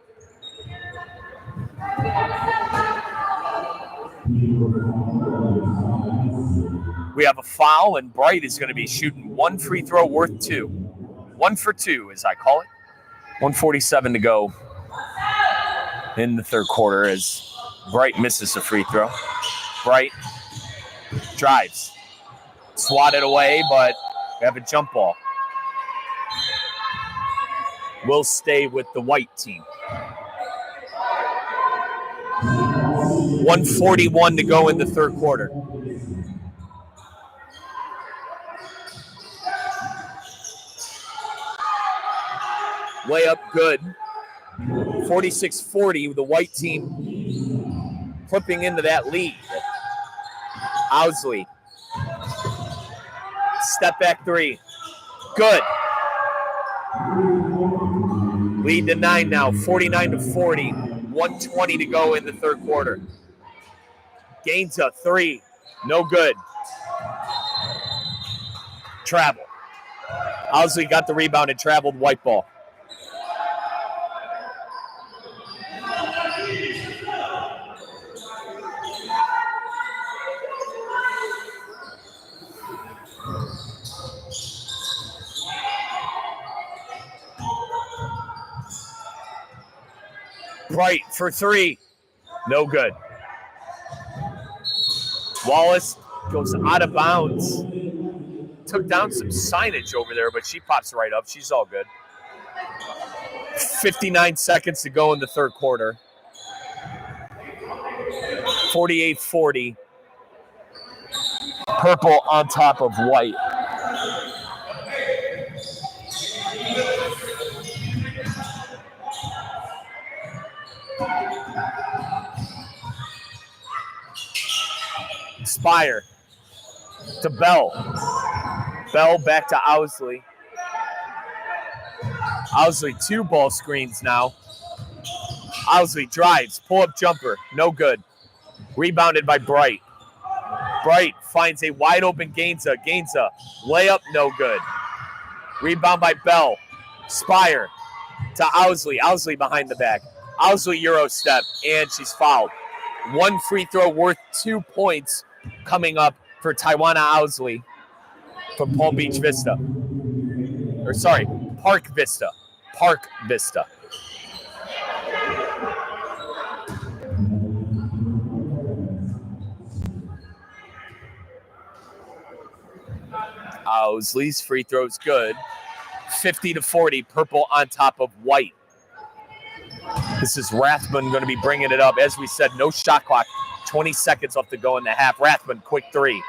We have a foul, and Bright is going to be shooting one free throw worth 2. 1 for 2, as I call it. 1:47 to go in the third quarter as Bright misses a free throw. Bright drives. Swatted away, but we have a jump ball. We'll stay with the white team. 1:41 to go in the third quarter. Way up good. 46-40, the white team flipping into that lead. Owsley. Step back three. Good. Lead to 9 now, 49-40. 1:20 to go in the third quarter. Gainza, 3. No good. Travel. Owsley got the rebound and traveled, white ball. Bright for three. No good. Wallace goes out of bounds. Took down some signage over there, but she pops right up. She's all good. 59 seconds to go in the third quarter. 48-40. Purple on top of white. Spire to Bell. Bell back to Owsley. Owsley 2 ball screens now. Owsley drives, pull-up jumper, no good. Rebounded by Bright. Bright finds a wide-open Gainza. Gainza, layup, no good. Rebound by Bell. Spire to Owsley. Owsley behind the back. Owsley Euro step, and she's fouled. 1 free throw worth 2 points coming up for Tawana Owsley from Palm Beach Vista. Park Vista. Park Vista. Owsley's free throw's good. 50-40, Purple on top of white. This is Rathman going to be bringing it up. As we said, no shot clock. 20 seconds left to go in the half. Rathman, quick three.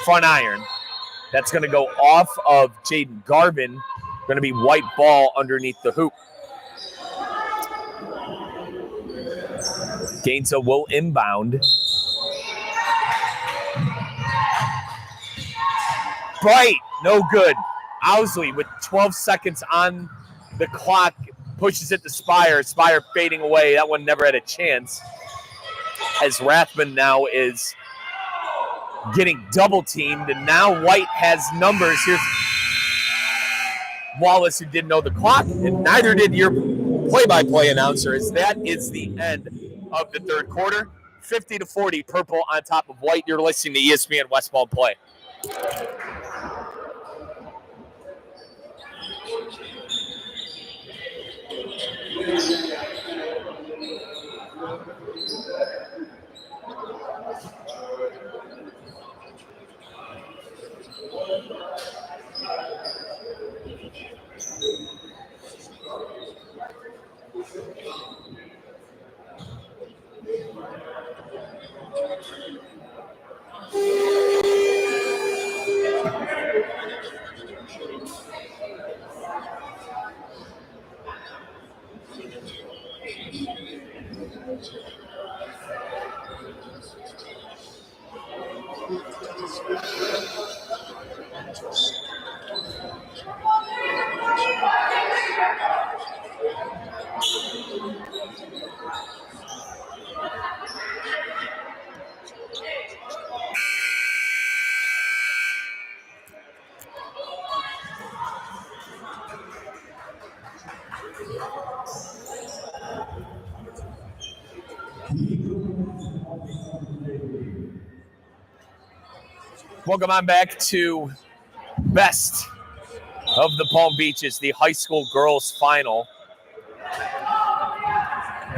Front iron. That's going to go off of Jaden Garvin. Going to be white ball underneath the hoop. Gainza will inbound. Bright, no good. Owsley with 12 seconds on the clock pushes it to Spire. Spire fading away. That one never had a chance. As Rathman now is getting double teamed, and now White has numbers. Here's Wallace, who didn't know the clock, and neither did your play-by-play announcer. As that is the end of the third quarter. 50-40, Purple on top of White. You're listening to ESPN West Palm Play. Welcome on back to Best of the Palm Beaches, the high school girls final.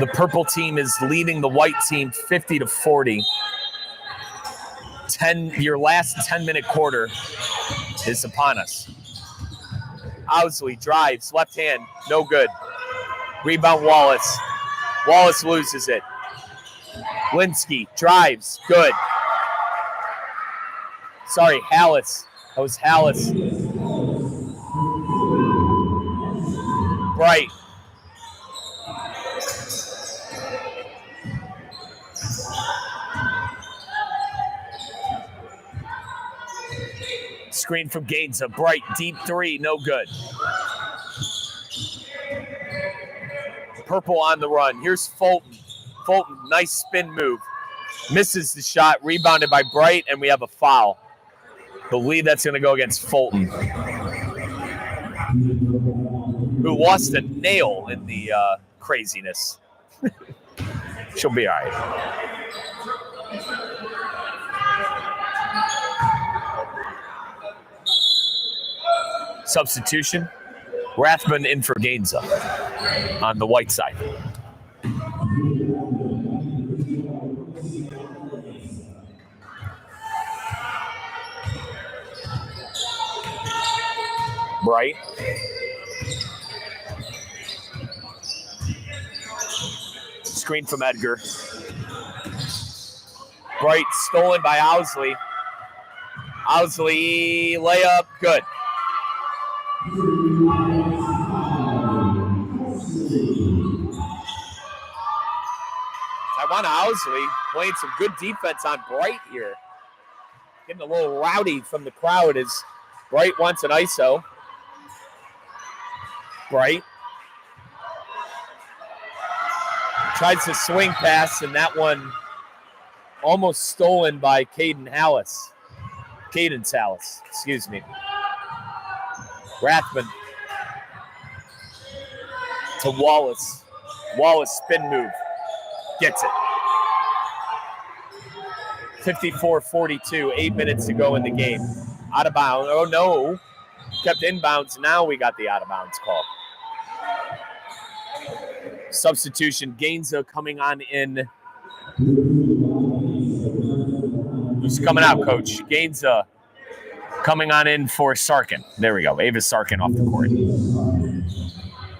The purple team is leading the white team 50-40. Your last 10-minute quarter is upon us. Owsley drives, left hand, no good. Rebound Wallace. Wallace loses it. Linsky drives, good. Sorry, Hallis. That was Hallis. Bright. Screen from Gainza. Bright, deep three, no good. Purple on the run. Here's Fulton. Fulton, nice spin move. Misses the shot, rebounded by Bright, and we have a foul. Believe that's going to go against Fulton, who lost a nail in the craziness. She'll be all right. Substitution. Rathman in for Gainza on the white side. Bright. Screen from Edgar. Bright stolen by Owsley. Owsley layup, good. Taiwan Owsley playing some good defense on Bright here. Getting a little rowdy from the crowd as Bright wants an ISO. Bright tries to swing pass, and that one almost stolen by Cadence Hallis, excuse me. Rathman to Wallace. Wallace spin move. Gets it. 54-42, 8 minutes to go in the game. Out of bounds. Oh, no. Kept inbounds. Now we got the out of bounds call. Substitution. Gainza coming on in. Who's coming out, Coach? Gainza coming on in for Sarkin. There we go. Avis Sarkin off the court.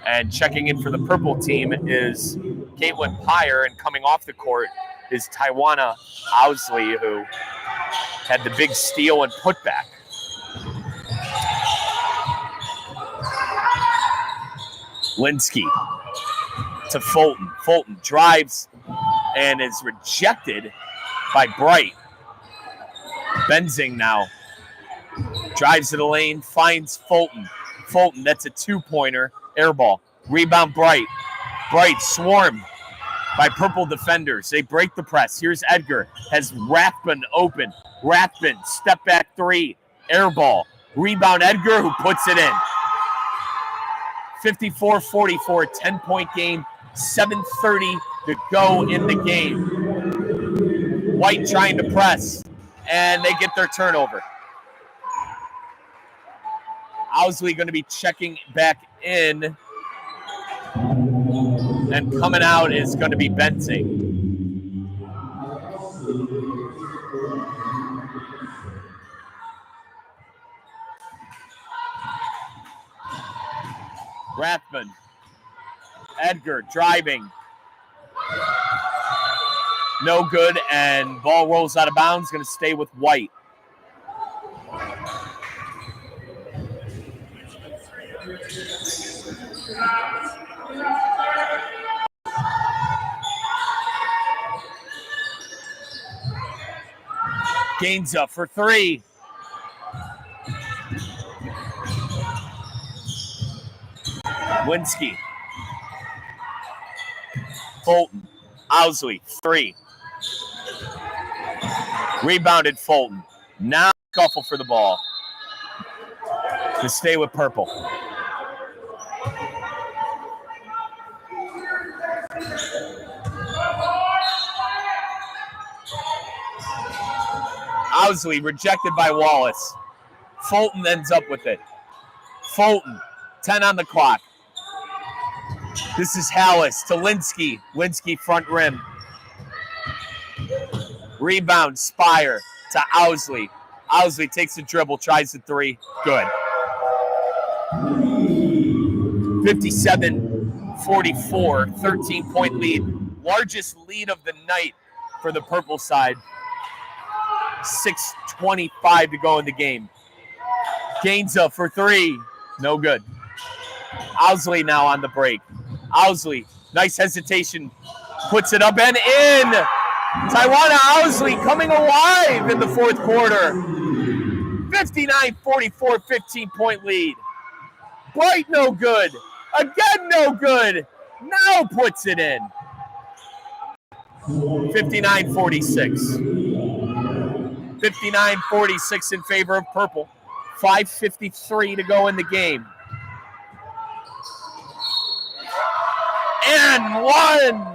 And checking in for the purple team is Caitlin Pyre, and coming off the court is Taiwana Owsley, who had the big steal and putback. Linsky to Fulton. Fulton drives and is rejected by Bright. Benzing now drives to the lane, finds Fulton. Fulton, that's a two-pointer. Air ball. Rebound Bright. Bright swarmed by purple defenders. They break the press. Here's Edgar. Has Rathbun open. Rathbun, step back three. Air ball. Rebound Edgar, who puts it in. 54-44, 10-point game. 7:30 to go in the game. White trying to press, and they get their turnover. Owsley going to be checking back in, and coming out is going to be Benzing. Rathman. Edgar driving. No good, and ball rolls out of bounds. Going to stay with White. Gainza for three. Linsky. Fulton. Owsley, three. Rebounded Fulton. Now scuffle for the ball. To stay with purple. Owsley rejected by Wallace. Fulton ends up with it. Fulton, 10 on the clock. This is Hallis to Linsky. Linsky front rim. Rebound, Spire to Owsley. Owsley takes the dribble, tries the three. Good. 57-44, 13-point lead. Largest lead of the night for the purple side. 6:25 to go in the game. Gainza for three. No good. Owsley now on the break. Owsley, nice hesitation. Puts it up and in. Taiwana Owsley coming alive in the fourth quarter. 59-44, 15-point lead. Bright no good. Again no good. Now puts it in. 59-46. 59-46 in favor of purple. 5:53 to go in the game. And one.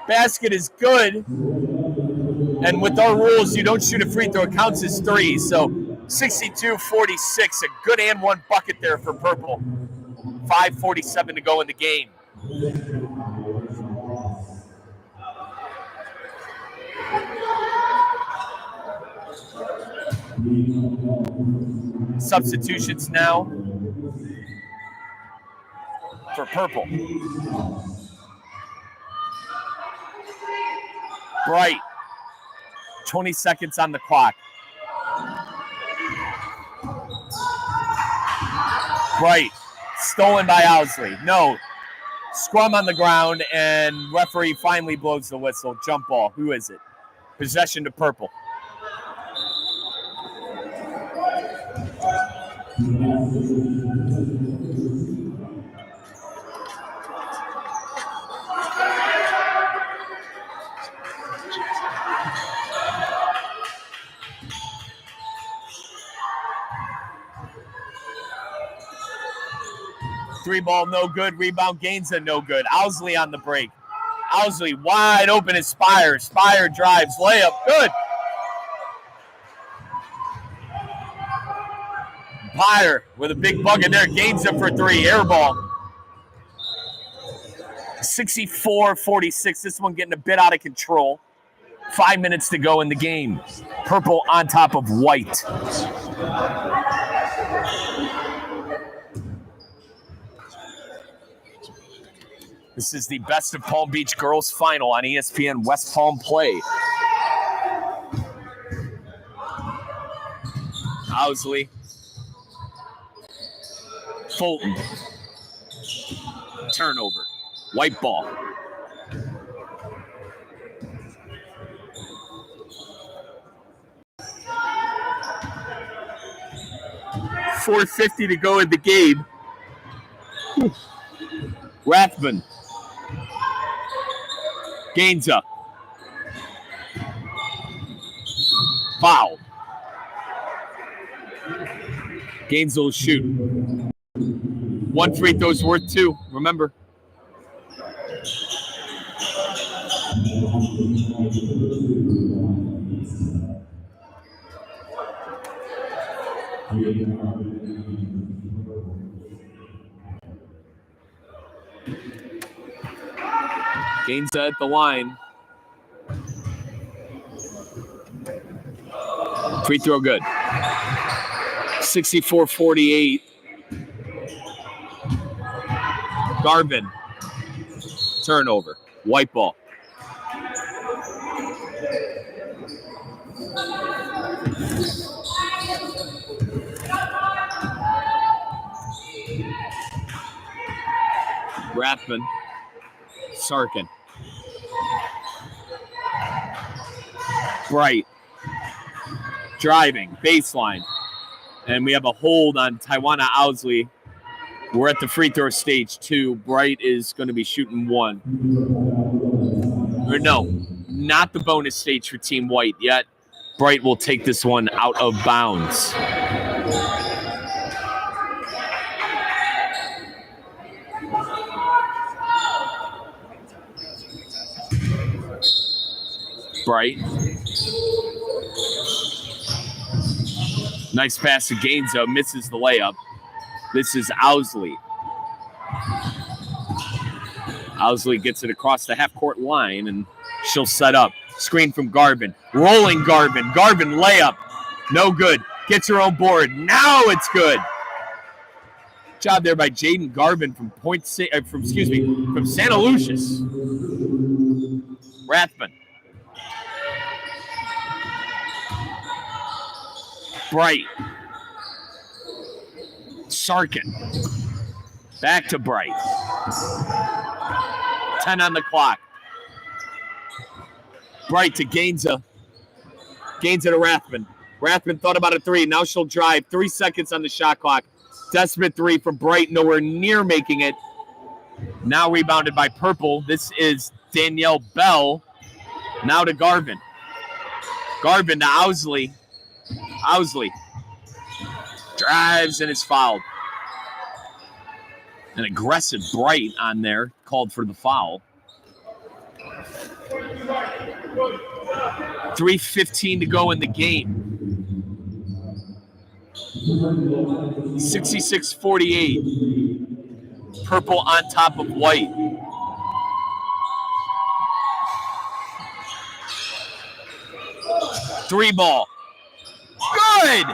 Basket is good. And with our rules, you don't shoot a free throw. It counts as three. So 62-46. A good and one bucket there for purple. 5:47 to go in the game. Substitutions now for purple. Bright. 20 seconds on the clock. Bright. Stolen by Owsley. No. Scrum on the ground, and referee finally blows the whistle. Jump ball. Who is it? Possession to purple. Three ball, no good. Rebound, Gainza, no good. Owsley on the break. Owsley wide open as Spire. Spire drives, layup, good. Spire with a big bucket there. Gainza for three, air ball. 64-46. This one getting a bit out of control. 5 minutes to go in the game. Purple on top of white. This is the Best of Palm Beach Girls Final on ESPN West Palm Play. Owsley. Fulton. Turnover. White ball. .450 to go in the game. Rathman. Gainza. Foul. Gainza will shoot. One free throw's worth two. Remember. Gainza at the line. Free throw good. 64-48. Garvin. Turnover. White ball. Rathman. Sarkin. Bright. Driving. Baseline. And we have a hold on Taiwana Owsley. We're at the free throw stage 2. Bright is going to be shooting 1. Or no, not the bonus stage for Team White yet. Bright will take this one out of bounds. Bright. Nice pass to Gainza. Misses the layup. This is Owsley. Owsley gets it across the half-court line, and she'll set up. Screen from Garvin. Rolling Garvin. Garvin layup. No good. Gets her own board. Now it's good. Job there by Jaden Garvin from from Santa Lucius. Rathman. Bright. Sarkin. Back to Bright. 10 on the clock. Bright to Gainza. Gainza to Rathman. Rathman thought about a three. Now she'll drive. 3 seconds on the shot clock. Desperate three from Bright. Nowhere near making it. Now rebounded by Purple. This is Danielle Bell. Now to Garvin. Garvin to Owsley. Owsley drives and is fouled. An aggressive Bright on there, called for the foul. 3:15 to go in the game. 66-48. Purple on top of White. Three ball. Good!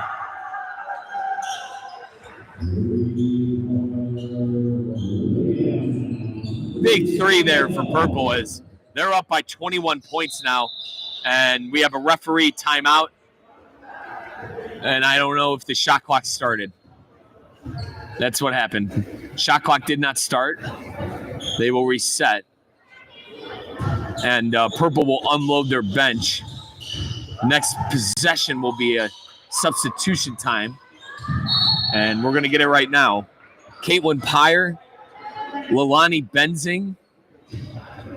Big three there for Purple is they're up by 21 points now, and we have a referee timeout, and I don't know if the shot clock started. That's what happened. Shot clock did not start. They will reset, and Purple will unload their bench. Next possession will be a substitution time, and we're going to get it right now. Caitlin Pyre, Leilani Benzing,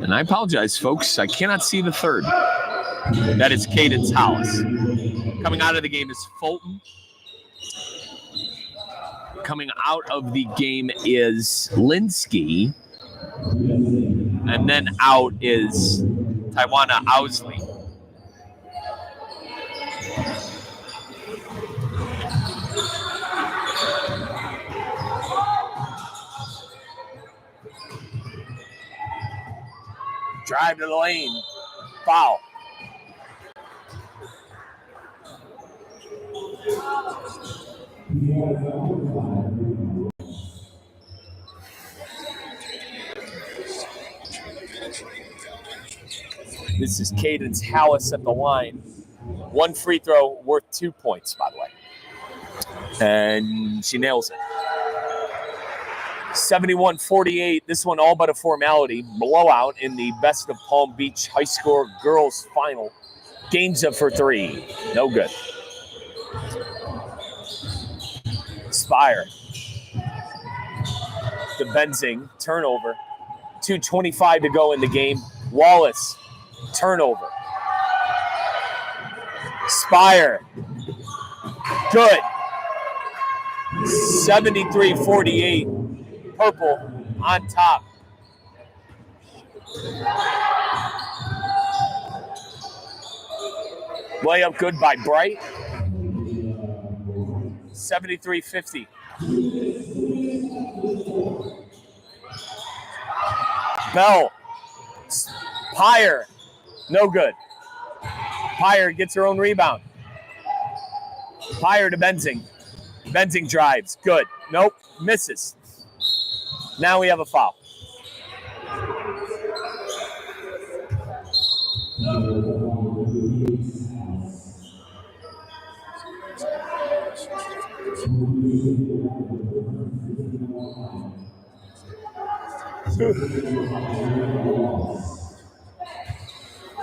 and I apologize, folks, I cannot see the third. That is Cadence Hollis. Coming out of the game is Fulton. Coming out of the game is Linsky. And then out is Taiwana Owsley. Drive to the lane. Foul. This is Cadence Hollis at the line. One free throw worth 2 points, by the way. And she nails it. 71-48. This one all but a formality. Blowout in the Best of Palm Beach High School girls final. Gainza for three. No good. Spire. The Benzing. Turnover. 2:25 to go in the game. Wallace. Turnover. Spire. Good. 73-48. Purple on top. Layup good by Bright. 73-50. Bell. Pyre. No good. Pyre gets her own rebound. Pyre to Benzing. Benzing drives. Good. Nope. Misses. Now we have a foul.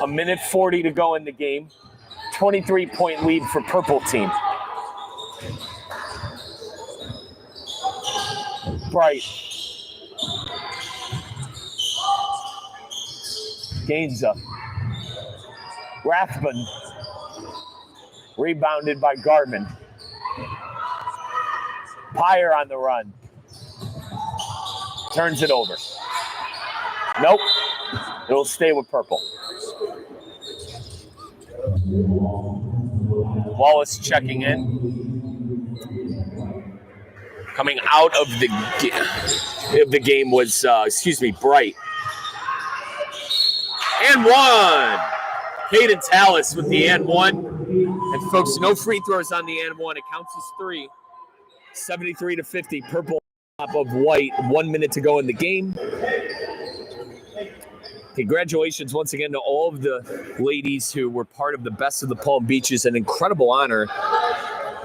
A minute 40 to go in the game. 23-point lead for Purple team. Bright. Gainza. Rathbun. Rebounded by Garman. Pyre on the run. Turns it over. Nope. It'll stay with Purple. Wallace checking in. Coming out of the game was, Bright. And one. Cadence Hollis with the and one. And folks, no free throws on the and one. It counts as three. 73-50. Purple on top of White. 1 minute to go in the game. Congratulations once again to all of the ladies who were part of the Best of the Palm Beaches. An incredible honor.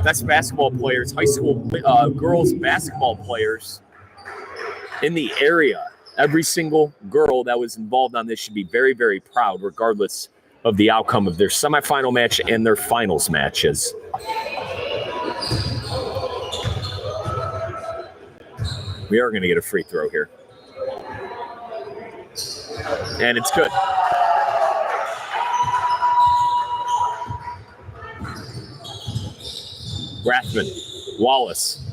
Best basketball players, high school girls basketball players in the area. Every single girl that was involved on this should be very, very proud, regardless of the outcome of their semifinal match and their finals matches. We are going to get a free throw here. And it's good. Rathman, Wallace.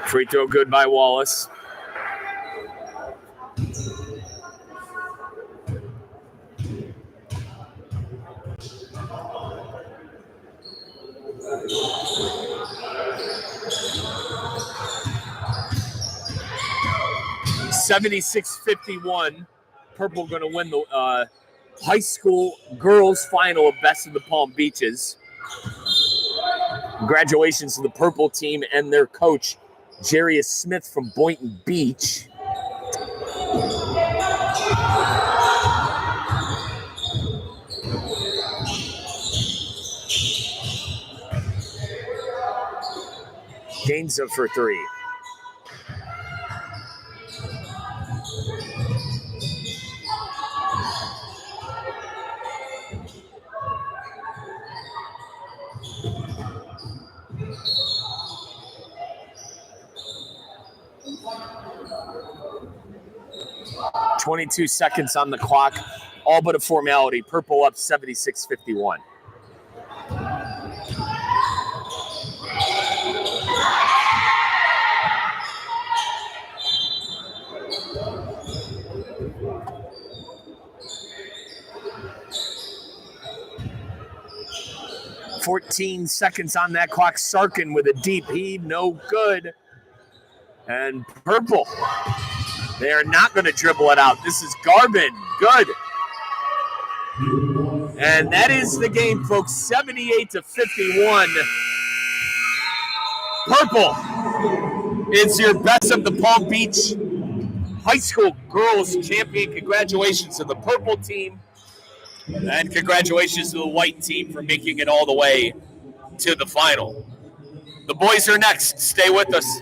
Free throw good by Wallace. $76-51. Purple going to win the high school girls final of Best of the Palm Beaches. Congratulations to the Purple team and their coach, Jarius Smith from Boynton Beach. Gainza for three. .22 seconds on the clock. All but a formality. Purple up 76-51. .14 seconds on that clock. Sarkin with a deep heave. No good. And Purple, they are not going to dribble it out. This is Garvin. Good. And that is the game, folks. 78-51. Purple is your Best of the Palm Beach High School Girls Champion. Congratulations to the Purple team. And congratulations to the White team for making it all the way to the final. The boys are next. Stay with us.